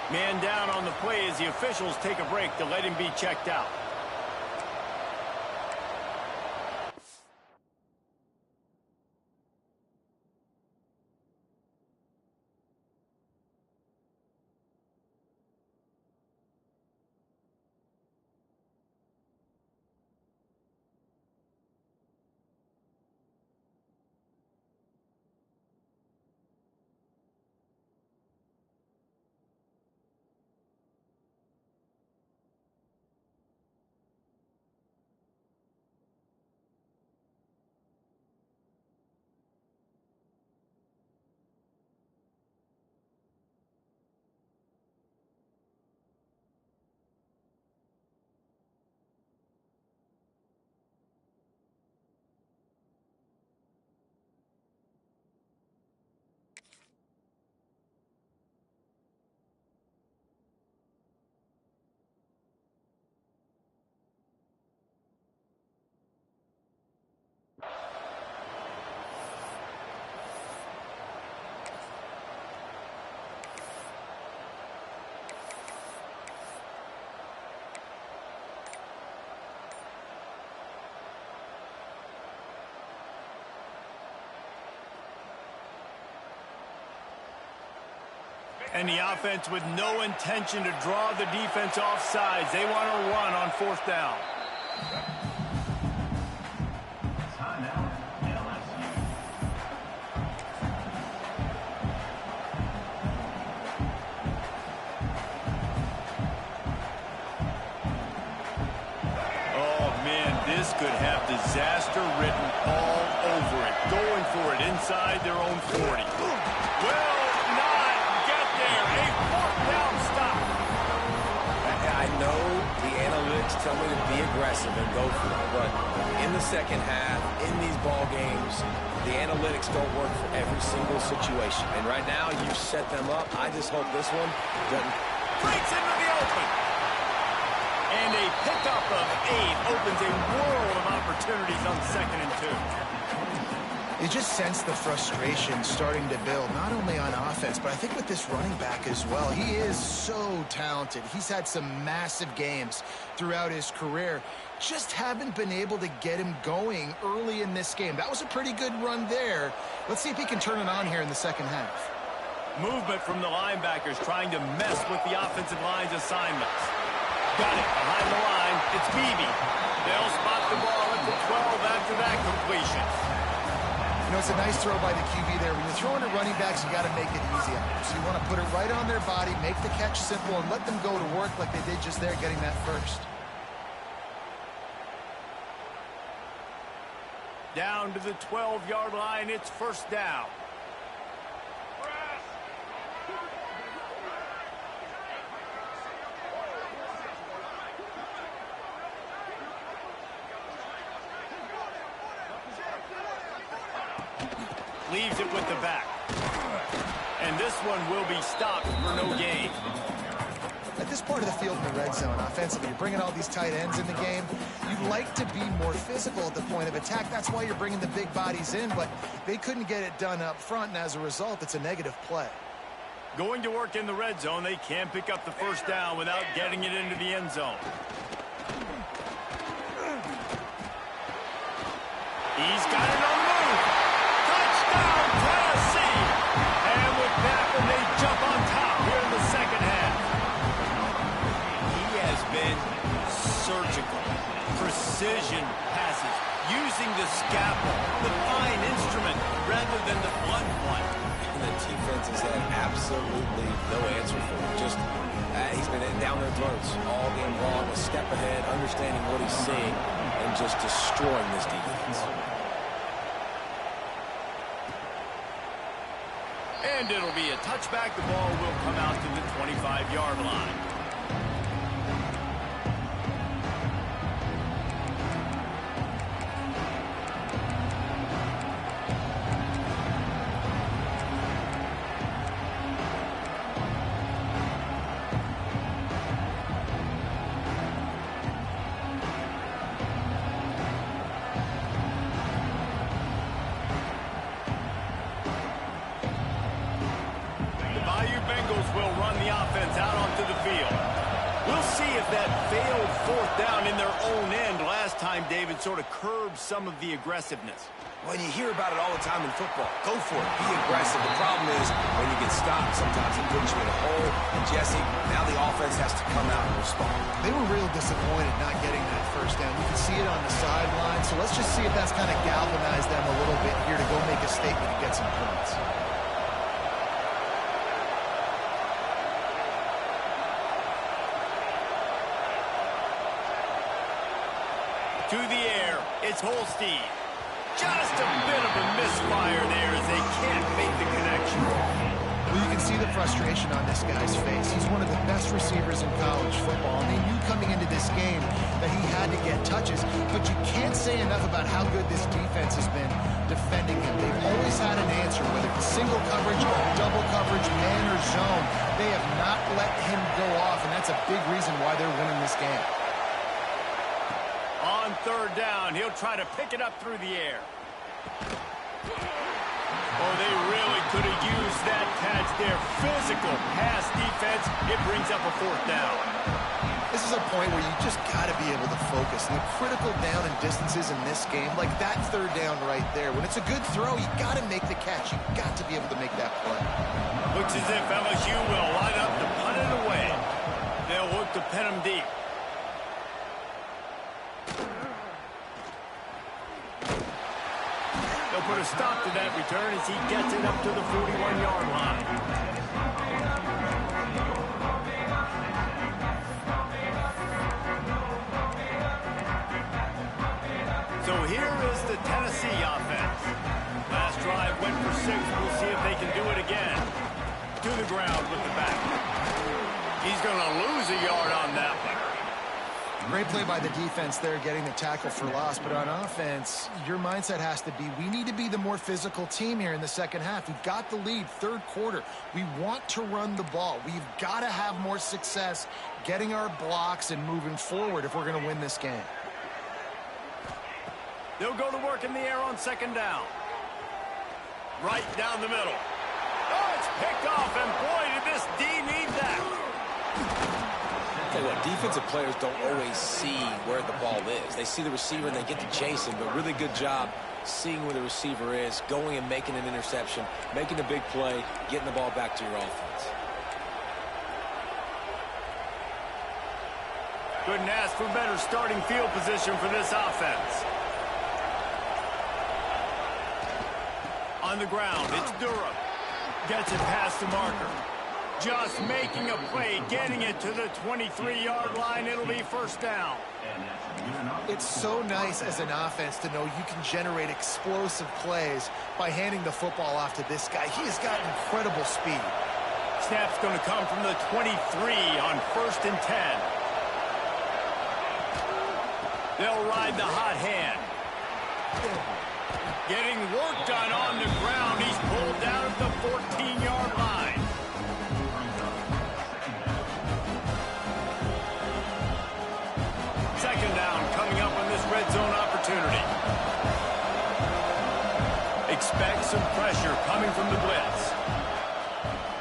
Man down on the play as the officials take a break to let him be checked out. And the offense with no intention to draw the defense off sides. They want to run on 4th down. This could have disaster written all over it. Going for it inside their own 40. Will not get there. A 4th down stop. I know the analytics tell me to be aggressive and go for it, but in the second half, in these ball games, the analytics don't work for every single situation. And right now, you've set them up. I just hope this one doesn't. Breaks into the open. And a pickup of 8 opens a world of opportunities on 2nd and 2. You just sense the frustration starting to build, not only on offense, but I think with this running back as well. He is so talented. He's had some massive games throughout his career. Just haven't been able to get him going early in this game. That was a pretty good run there. Let's see if he can turn it on here in the second half. Movement from the linebackers trying to mess with the offensive line's assignments. Got it behind the line. It's Beebe. They'll spot the ball at the 12 after that completion. You know, it's a nice throw by the QB there. When you're throwing to running backs, you got to make it easy on them. So you want to put it right on their body, make the catch simple, and let them go to work like they did just there, getting that first. Down to the 12-yard line. It's 1st down. Leaves it with the back. And this one will be stopped for no gain. At this part of the field in the red zone, offensively, you're bringing all these tight ends in the game. You'd like to be more physical at the point of attack. That's why you're bringing the big bodies in, but they couldn't get it done up front, and as a result, it's a negative play. Going to work in the red zone, they can pick up the 1st down without getting it into the end zone. He's got it on the move. Touchdown, Tennessee! And with that one, they jump on top here in the second half. He has been surgical. Precision passes, using the scalpel, the fine instrument, rather than the blunt one. And the defense has had absolutely no answer for him. Just, he's been down their throats all game long, a step ahead, understanding what he's seeing, and just destroying this defense. And it'll be a touchback. The ball will come out to the 25-yard line. Bengals will run the offense out onto the field. We'll see if that failed 4th down in their own end last time, David, sort of curbed some of the aggressiveness. Well, you hear about it all the time in football. Go for it. Be aggressive. The problem is when you get stopped, sometimes it puts you in a hole. And, Jesse, now the offense has to come out and respond. They were real disappointed not getting that 1st down. You can see it on the sideline. So let's just see if that's kind of galvanized them a little bit here to go make a statement and get some points. To the air, it's Holstein. Just a bit of a misfire there as they can't make the connection. Well, you can see the frustration on this guy's face. He's one of the best receivers in college football, and they knew coming into this game that he had to get touches, but you can't say enough about how good this defense has been defending him. They've always had an answer, whether it's single coverage, double coverage, man or zone. They have not let him go off, and that's a big reason why they're winning this game. On 3rd down, he'll try to pick it up through the air. Oh, they really could have used that catch there. Physical pass defense. It brings up a 4th down. This is is a point where you just got to be able to focus. And the critical down and distances in this game, like that third down right there, when it's a good throw, you got to make the catch. You got to be able to make that play. Looks as if LSU will line up to punt it away. They'll look to pin him deep. They'll put a stop to that return as he gets it up to the 41-yard line. So here is the Tennessee offense. Last drive went for 6. We'll see if they can do it again. To the ground with the back. He's going to lose a yard on that one. Great play by the defense there, getting the tackle for loss. But on offense, your mindset has to be, we need to be the more physical team here in the second half. We've got the lead, third quarter. We want to run the ball. We've got to have more success getting our blocks and moving forward if we're going to win this game. They'll go to work in the air on second down. Right down the middle. Oh, it's picked off, and boy, did this D need that. Tell you what, defensive players don't always see where the ball is. They see the receiver and they get to chase him, but really good job seeing where the receiver is, going and making an interception, making a big play, getting the ball back to your offense. Couldn't ask for better starting field position for this offense. On the ground, it's Durham. Gets it past the marker. Just making a play, getting it to the 23-yard line. It'll be first down. It's so nice as an offense to know you can generate explosive plays by handing the football off to this guy. He has got incredible speed. Snap's going to come from the 23 on 1st and 10. They'll ride the hot hand. Getting work done on the ground. He's pulled down at the 14-yard line. Second down coming up on this red zone opportunity. Expect some pressure coming from the blitz.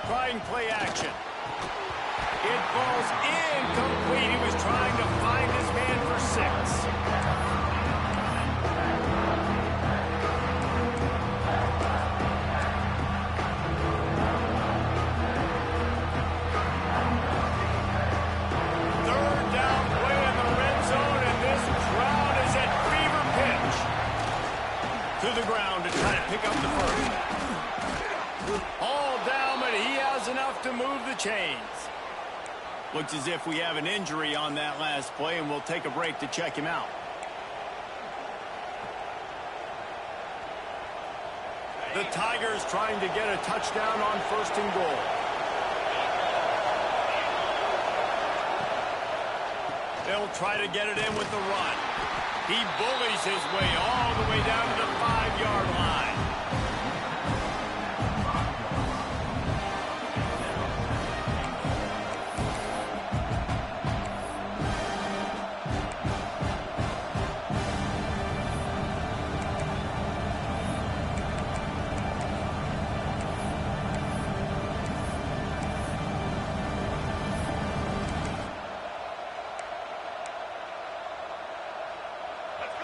Trying play action. It falls incomplete. He was trying to find his man for 6. To the ground to try to pick up the first. All down, but he has enough to move the chains. Looks as if we have an injury on that last play, and we'll take a break to check him out. The Tigers trying to get a touchdown on 1st and goal. They'll try to get it in with the run. He bullies his way all the way down to the 5-yard line.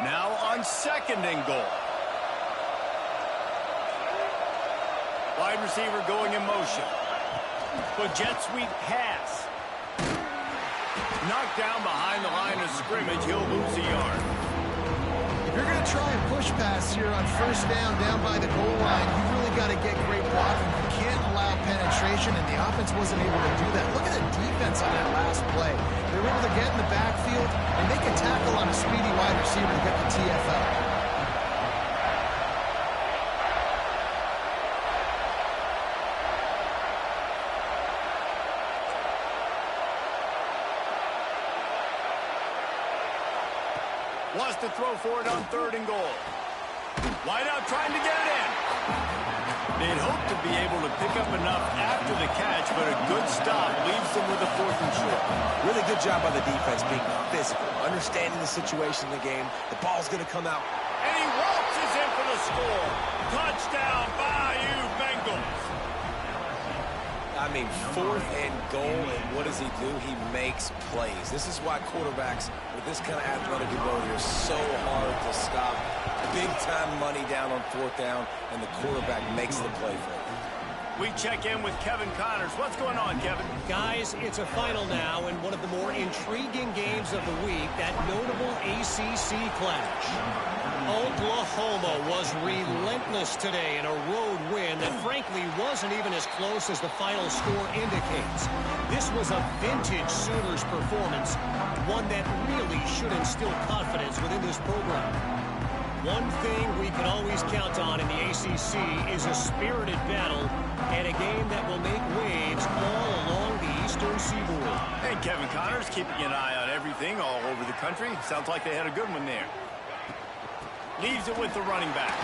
Now on 2nd and goal. Wide receiver going in motion. But jet sweep pass. Knocked down behind the line of scrimmage. He'll lose a yard. If you're going to try and push pass here on 1st down by the goal line, you've really got to get great blocking. You can't allow penetration, and the offense wasn't able to do that. Look at the defense on that last play. They were able to get in the backfield and make a tackle on a speedy wide receiver to get the TFL. Wants to throw for it on 3rd and goal. Wide out trying to get it in. They'd hoped to be able to pick up enough after the catch, but a good stop leaves them with a 4th and short. Really good job by the defense being physical, understanding the situation in the game. The ball's going to come out. And he waltzes in for the score. Touchdown, Bayou Bengals. I mean, 4th and goal, and what does he do? He makes plays. This is why quarterbacks with this kind of athletic ability are so hard to stop. Big-time money down on 4th down, and the quarterback makes the play for him. We check in with Kevin Connors. What's going on, Kevin? Guys, it's a final now in one of the more intriguing games of the week, that notable ACC clash. Oklahoma was relentless today in a road win that frankly wasn't even as close as the final score indicates. This was a vintage Sooners performance, one that really should instill confidence within this program. One thing we can always count on in the ACC is a spirited battle and a game that will make waves all along the Eastern Seaboard. And Kevin Connors keeping an eye on everything all over the country. Sounds like they had a good one there. Leaves it with the running back.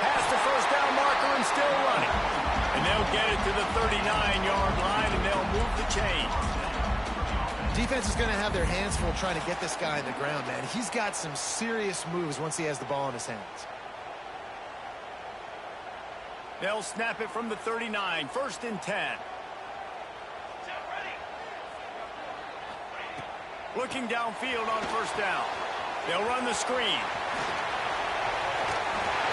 Past the first down marker and still running. And they'll get it to the 39-yard line, and they'll move the chains. Defense is going to have their hands full trying to get this guy on the ground, man. He's got some serious moves once he has the ball in his hands. They'll snap it from the 39, 1st and 10. Looking downfield on 1st down. They'll run the screen.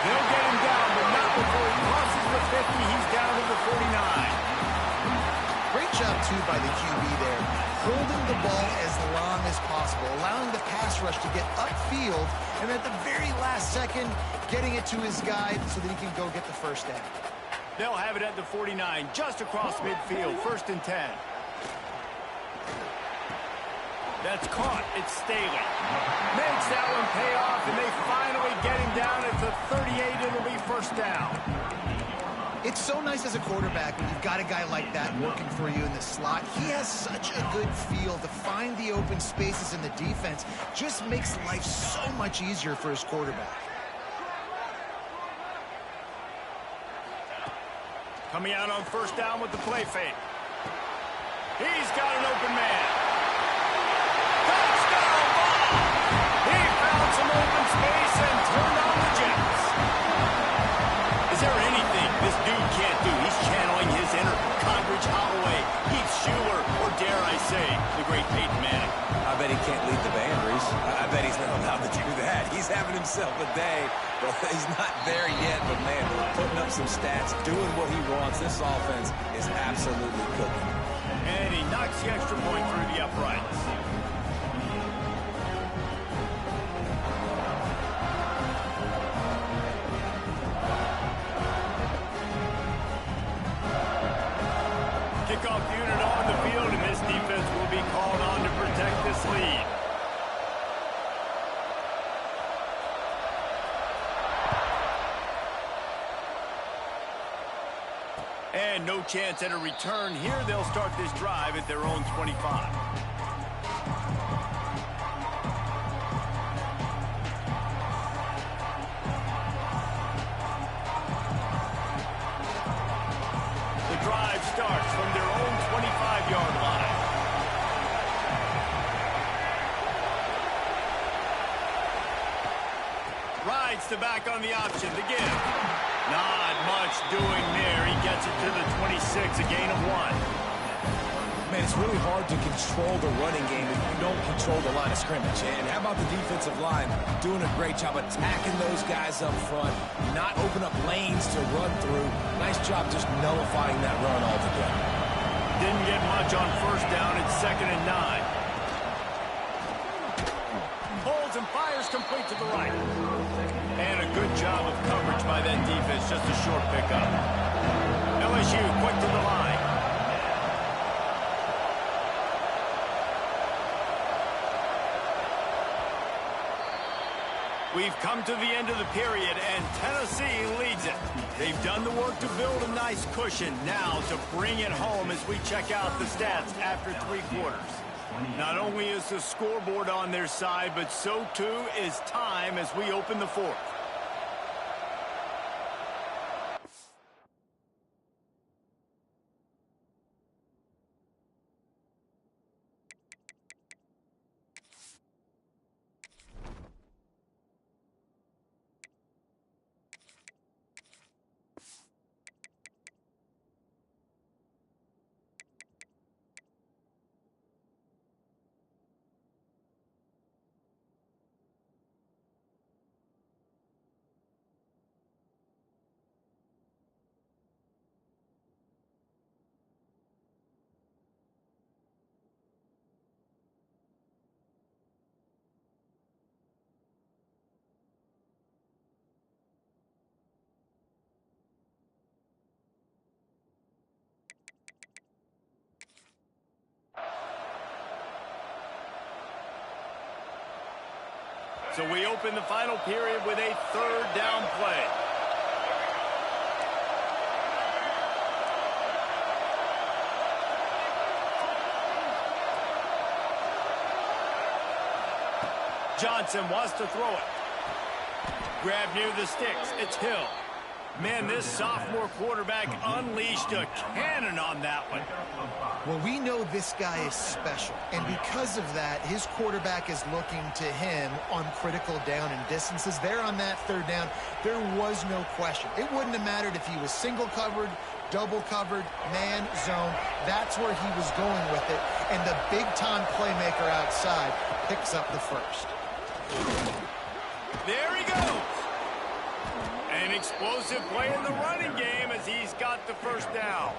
They'll get him down, but not before he crosses the 50. He's down to the 49. Great job, too, by the QB there. Holding the ball as long as possible, allowing the pass rush to get upfield, and at the very last second, getting it to his guy so that he can go get the first down. They'll have it at the 49, just across midfield, 1st and 10. That's caught. It's Staley. Makes that one pay off, and they finally get him down at the 38. It'll be 1st down. It's so nice as a quarterback when you've got a guy like that working for you in the slot. He has such a good feel to find the open spaces in the defense. Just makes life so much easier for his quarterback. Coming out on 1st down with the play fake. He's got an open man. Touchdown ball! He found some open space and turned on the Jets. Is there anything this dude can't do? He's channeling his inner Condridge Holloway, Heath Schuler, or dare I say, the great Peyton Manning. I bet he can't lead the band, Reese. I bet he's not allowed to do that. He's having himself a day. Well, he's not there yet, but man, putting up some stats, doing what he wants. This offense is absolutely cooking. And he knocks the extra point through the uprights. Kickoff unit on the field, and this defense will be called on to protect this lead. And no chance at a return here. They'll start this drive at their own 25. The drive starts from their own 25-yard line. Rides the back on the option to give. Not much doing there. He gets it to the 26, a gain of 1. Man, it's really hard to control the running game if you don't control the line of scrimmage. And how about the defensive line doing a great job attacking those guys up front, not open up lanes to run through. Nice job just nullifying that run altogether. Didn't get much on 1st down. It's 2nd and 9. Holds and fires complete to the right. And a good job of coverage by that defense. Just a short pickup. LSU quick to the line. We've come to the end of the period, and Tennessee leads it. They've done the work to build a nice cushion. Now to bring it home as we check out the stats after 3 quarters. Not only is the scoreboard on their side, but so too is time as we open the 4th. So we open the final period with a third down play. Johnson wants to throw it. Grab near the sticks. It's Hill. Man, this sophomore quarterback unleashed a cannon on that one. Well, we know this guy is special, and because of that, his quarterback is looking to him on critical down and distances. There on that third down, there was no question. It wouldn't have mattered if he was single covered, double covered, man, zone. That's where he was going with it, and the big-time playmaker outside picks up the first. There he goes. An explosive play in the running game as he's got the first down.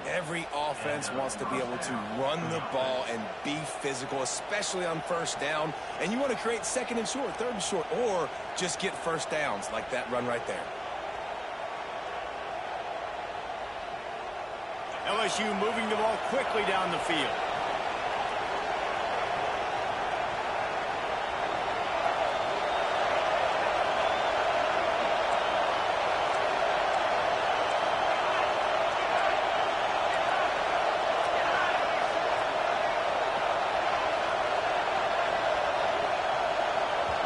Every offense wants to be able to run the ball and be physical, especially on first down. And you want to create second and short, third and short, or just get first downs like that run right there. LSU moving the ball quickly down the field.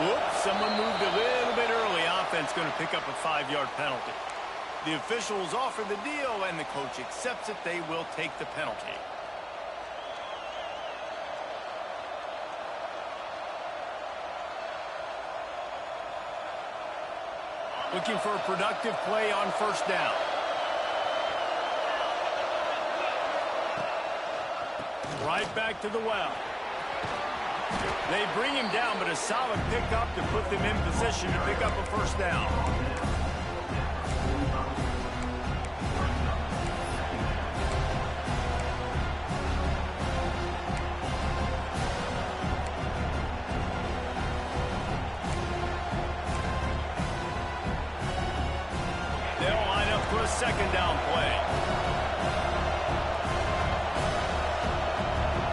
Whoops, someone moved a little bit early. Offense going to pick up a 5-yard penalty. The officials offer the deal, and the coach accepts it. They will take the penalty. Looking for a productive play on first down. Right back to the well. They bring him down, but a solid pickup to put them in position to pick up a first down. They'll line up for a second down play.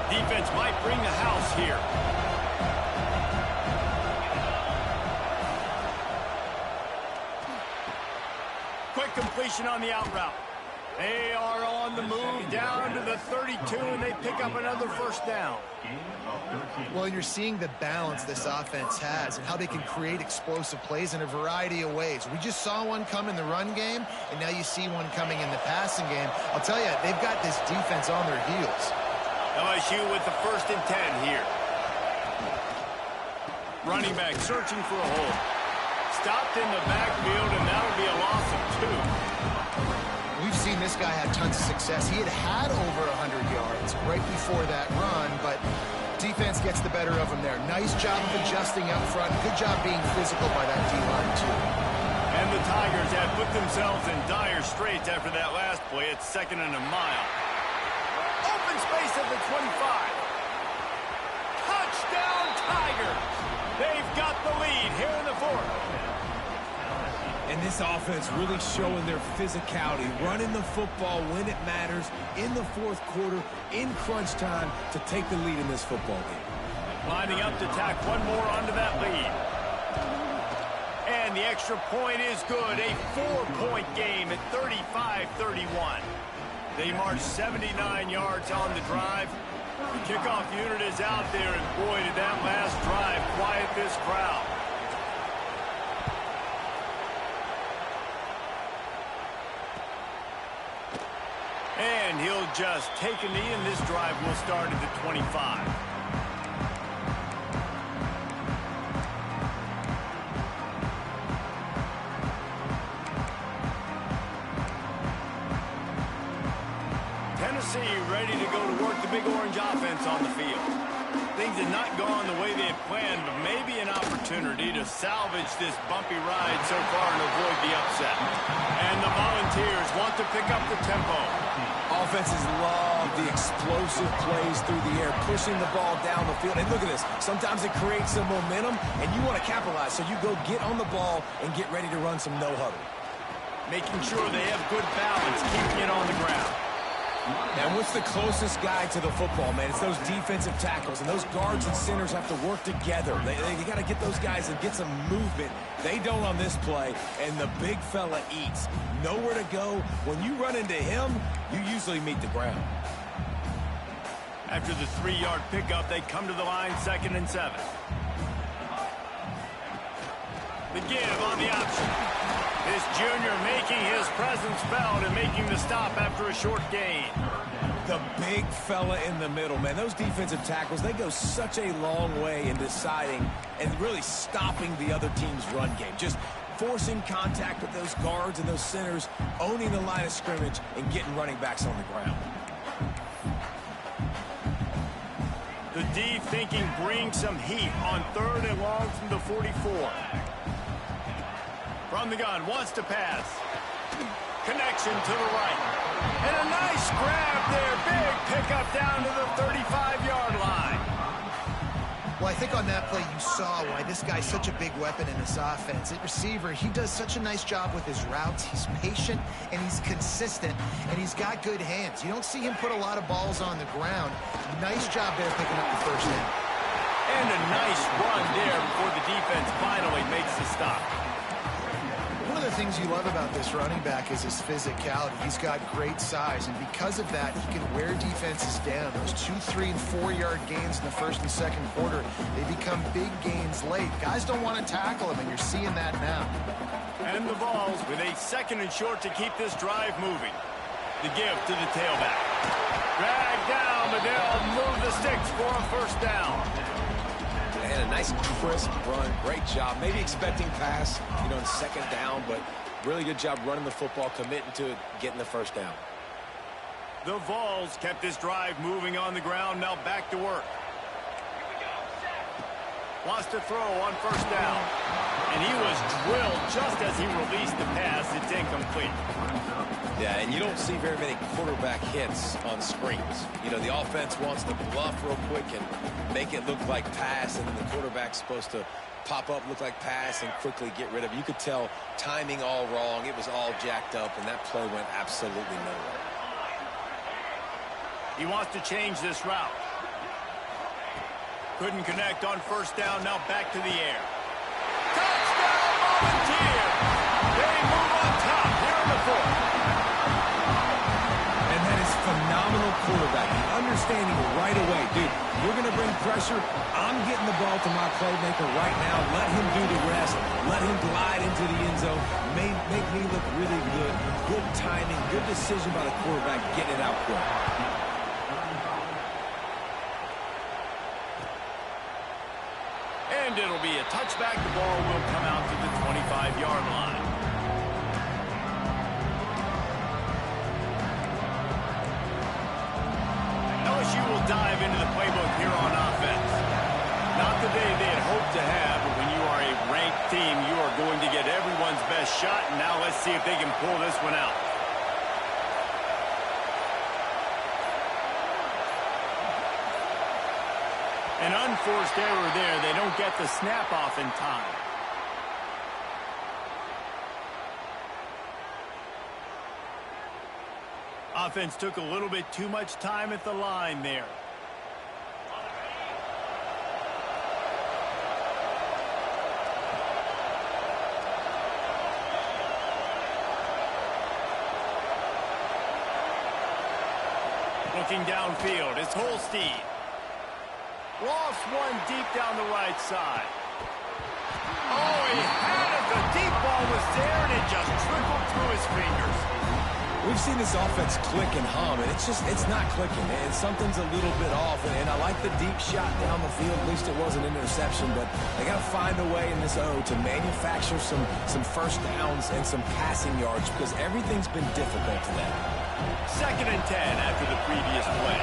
Defense might bring the house here. Quick completion on the out route. They are on the move down to the 32, and they pick up another first down. Well, you're seeing the balance this offense has and how they can create explosive plays in a variety of ways. We just saw one come in the run game, and now you see one coming in the passing game. I'll tell you, they've got this defense on their heels. LSU with the 1st and 10 here. Running back searching for a hole. Stopped in the backfield, and that'll be a loss of 2. We've seen this guy have tons of success. He had over 100 yards right before that run, but defense gets the better of him there. Nice job of adjusting up front. Good job being physical by that D-line, too. And the Tigers have put themselves in dire straits after that last play. It's 2nd and a mile. Open space at the 25. Touchdown, Tigers! They've got the lead here in the 4th. And this offense really showing their physicality, running the football when it matters, in the 4th quarter, in crunch time, to take the lead in this football game. Lining up to tack one more onto that lead. And the extra point is good. A 4-point game at 35-31. They march 79 yards on the drive. The kickoff unit is out there, and boy, did that last drive quiet this crowd. And he'll just take a knee, and this drive will start at the 25. Tennessee ready to go to work the Big Orange offense on the field. Things had not gone the way they had planned, but maybe an opportunity to salvage this bumpy ride so far and avoid the upset. And the Volunteers want to pick up the tempo. Offenses love the explosive plays through the air, pushing the ball down the field. And look at this. Sometimes it creates some momentum, and you want to capitalize. So you go get on the ball and get ready to run some no-huddle. Making sure they have good balance, keeping it on the ground. And what's the closest guy to the football, man? It's those defensive tackles, and those guards and centers have to work together. They got to get those guys and get some movement. They don't on this play, and the big fella eats. Nowhere to go. When you run into him, you usually meet the ground. After the 3-yard pickup, they come to the line, 2nd and 7. The give on the option. This junior making his presence felt and making the stop after a short gain. The big fella in the middle, man. Those defensive tackles, they go such a long way in deciding and really stopping the other team's run game. Just forcing contact with those guards and those centers, owning the line of scrimmage, and getting running backs on the ground. The D thinking brings some heat on 3rd and long from the 44. From the gun, wants to pass. Connection to the right. And a nice grab there. Big pickup down to the 35-yard line. Well, I think on that play you saw why this guy's such a big weapon in this offense. At receiver, he does such a nice job with his routes. He's patient, and he's consistent, and he's got good hands. You don't see him put a lot of balls on the ground. Nice job there picking up the first down. And a nice run there before the defense finally makes the stop. One of the things you love about this running back is his physicality. He's got great size, and because of that, he can wear defenses down. Those 2, 3, and 4-yard gains in the 1st and 2nd quarter, they become big gains late. Guys don't want to tackle him, and you're seeing that now. And the Vols with a 2nd and short to keep this drive moving. The give to the tailback. Drag down, but they'll move the sticks for a first down. And a nice crisp run. Great job. Maybe expecting pass, in 2nd down, but really good job running the football, committing to it, getting the first down. The Vols kept this drive moving on the ground. Now back to work. Wants to throw on 1st down. And he was drilled just as he released the pass. It's incomplete. Yeah, and you don't see very many quarterback hits on screens. The offense wants to bluff real quick and make it look like pass, and then the quarterback's supposed to pop up, look like pass, and quickly get rid of it. You could tell timing all wrong. It was all jacked up, and that play went absolutely nowhere. He wants to change this route. Couldn't connect on 1st down. Now back to the air. Touchdown, Volunteer! They move on top here in the 4th. And that is phenomenal quarterbacking. Understanding right away, dude, you're going to bring pressure. I'm getting the ball to my playmaker right now. Let him do the rest. Let him glide into the end zone. Make me look really good. Good timing, good decision by the quarterback, getting it out quick. And it'll be a touchback. The ball will come out to the 25-yard line. LSU will dive into the playbook here on offense. Not the day they had hoped to have, but when you are a ranked team, you are going to get everyone's best shot. And now let's see if they can pull this one out. An unforced error there. They don't get the snap off in time. Offense took a little bit too much time at the line there. Looking downfield, it's Holstein. Lost one deep down the right side. Oh, he had it. The deep ball was there, and it just trickled through his fingers. We've seen this offense click and hum, and it's not clicking. And something's a little bit off. And I like the deep shot down the field. At least it was an interception. But they got to find a way in this O to manufacture some first downs and some passing yards, because everything's been difficult to them. 2nd and 10 after the previous play.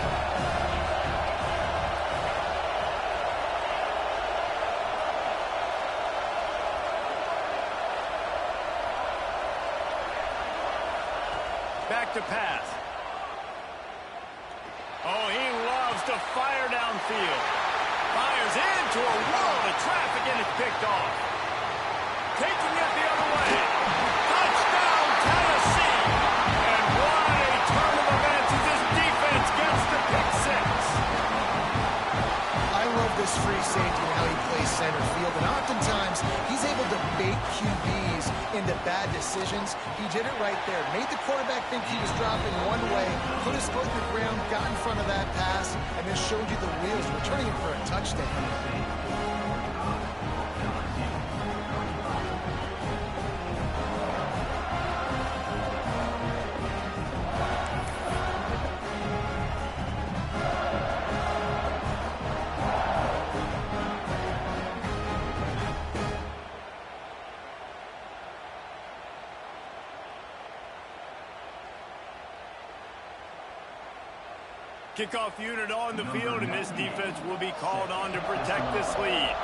Back to pass. Oh, he loves to fire downfield. Fires into a world of traffic, and it's picked off. Taking it the other way. Touchdown, Tennessee. And what a turn of events as this this free safety and how he plays center field. And oftentimes, he's able to bait QBs into bad decisions. He did it right there. Made the quarterback think he was dropping one way, put his foot in the ground, got in front of that pass, and then showed you the wheels, returning him for a touchdown. Kickoff unit on the field, and this defense will be called on to protect this lead.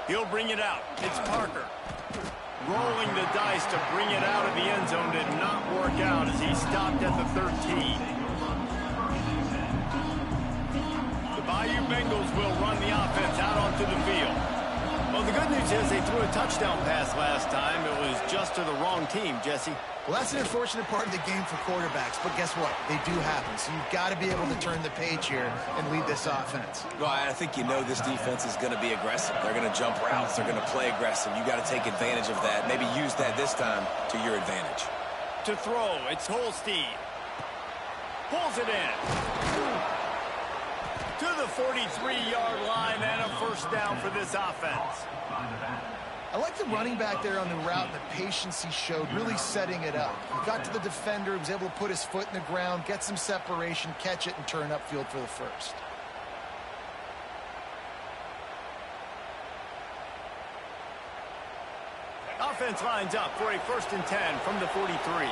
He'll bring it out. It's Parker. Rolling the dice to bring it out of the end zone did not work out as he stopped at the 13. The Bayou Bengals will run the offense out onto the field. Well, the good news is they threw a touchdown pass last time. It was just to the wrong team, Jesse. Well, that's an unfortunate part of the game for quarterbacks, but guess what? They do happen, so you've got to be able to turn the page here and lead this offense. Well, I think you know this defense is going to be aggressive. They're going to jump routes. They're going to play aggressive. You got to take advantage of that. Maybe use that this time to your advantage. To throw, it's Holstein. Pulls it in. To the 43-yard line and a first down for this offense. I like the running back there on the route and the patience he showed, really setting it up. He got to the defender, was able to put his foot in the ground, get some separation, catch it, and turn upfield for the first. Offense lines up for a 1st and 10 from the 43.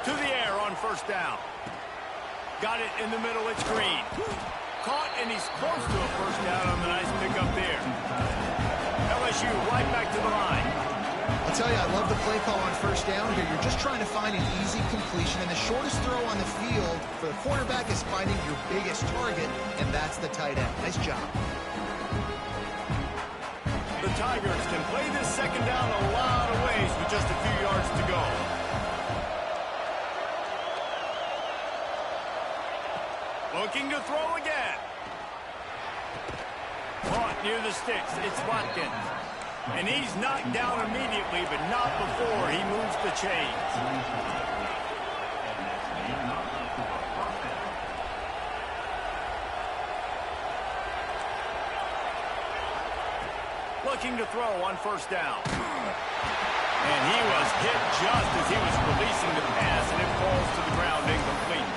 To the air on first down. Got it in the middle, it's Green. Caught, and he's close to a first down on the nice pickup there. LSU right back to the line. I'll tell you, I love the play call on first down here. You're just trying to find an easy completion, and the shortest throw on the field for the quarterback is finding your biggest target, and that's the tight end. Nice job. The Tigers can play this second down a lot of ways with just a few yards to go. Looking to throw again. Caught near the sticks. It's Watkins. And he's knocked down immediately, but not before he moves the chains. Looking to throw on first down. And he was hit just as he was releasing the pass, and it falls to the ground incomplete.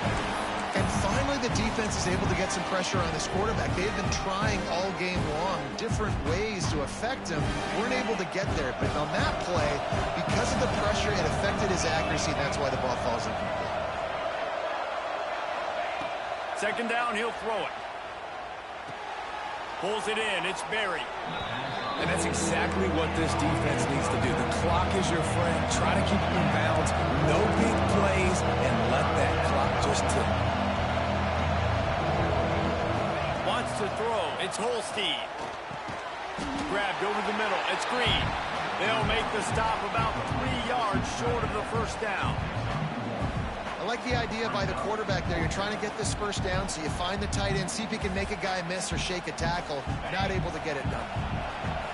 And finally, the defense is able to get some pressure on this quarterback. They've been trying all game long different ways to affect him. Weren't able to get there. But on that play, because of the pressure, it affected his accuracy, and that's why the ball falls incomplete. Second down, he'll throw it. Pulls it in. It's Berry. And that's exactly what this defense needs to do. The clock is your friend. Try to keep it in bounds. No big plays, and let that clock just tick. Wants to throw. It's Holstein. Grabbed over the middle. It's Green. They'll make the stop about 3 yards short of the first down. I like the idea by the quarterback there. You're trying to get this first down, so you find the tight end, see if he can make a guy miss or shake a tackle. Not able to get it done.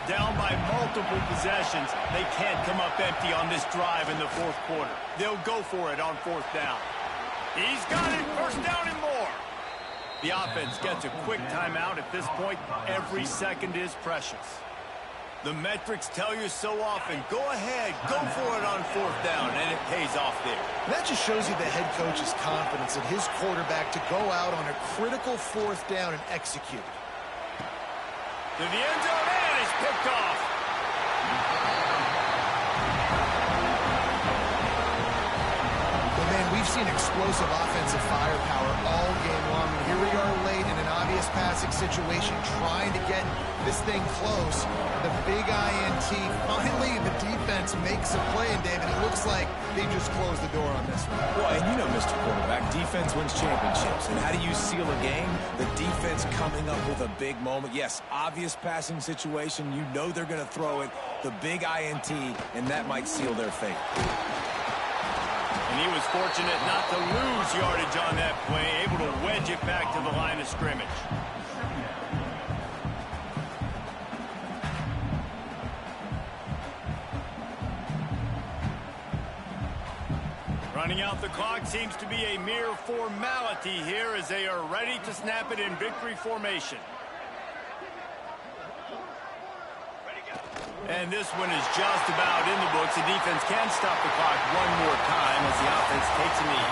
Down by multiple possessions, they can't come up empty on this drive in the fourth quarter. They'll go for it on fourth down. He's got it, first down and more. The offense gets a quick timeout at this point. Every second is precious. The metrics tell you so often, go ahead, go for it on fourth down, and it pays off there. That just shows you the head coach's confidence in his quarterback to go out on a critical fourth down and execute. To the end zone, and it's picked off. Well, man, we've seen explosive offensive firepower all game long, and here we are late in an obvious passing situation, trying to get this thing close. The big INT, finally the defense makes a play, and David, it looks like they just closed the door on this one. Well, and you know, Mr. Quarterback, defense wins championships. And how do you seal a game? The defense coming up with a big moment. Yes, obvious passing situation. You know they're going to throw it. The big INT, and that might seal their fate. And he was fortunate not to lose yardage on that play, able to wedge it back to the line of scrimmage. Running out the clock seems to be a mere formality here as they are ready to snap it in victory formation. And this one is just about in the books. The defense can stop the clock one more time as the offense takes a knee.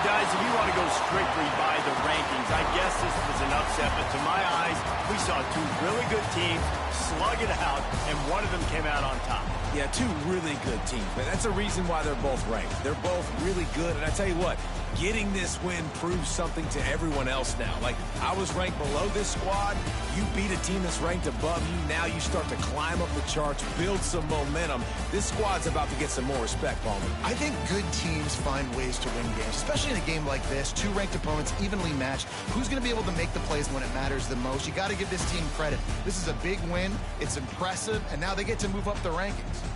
Guys, if you want to go strictly by the rankings, I guess this was an upset, but to my eyes, we saw two really good teams slug it out, and one of them came out on top. Yeah, two really good teams, but that's a reason why they're both ranked. They're both really good, and I tell you what, getting this win proves something to everyone else now. Like, I was ranked below this squad. You beat a team that's ranked above you. Now you start to climb up the charts, build some momentum. This squad's about to get some more respect, Palmer. I think good teams find ways to win games, especially in a game like this. Two ranked opponents, evenly matched. Who's going to be able to make the plays when it matters the most? You got to give this team credit. This is a big win. It's impressive, and now they get to move up the rankings.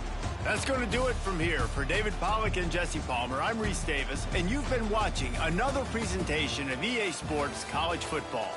That's going to do it from here. For David Pollack and Jesse Palmer, I'm Reese Davis, and you've been watching another presentation of EA Sports College Football.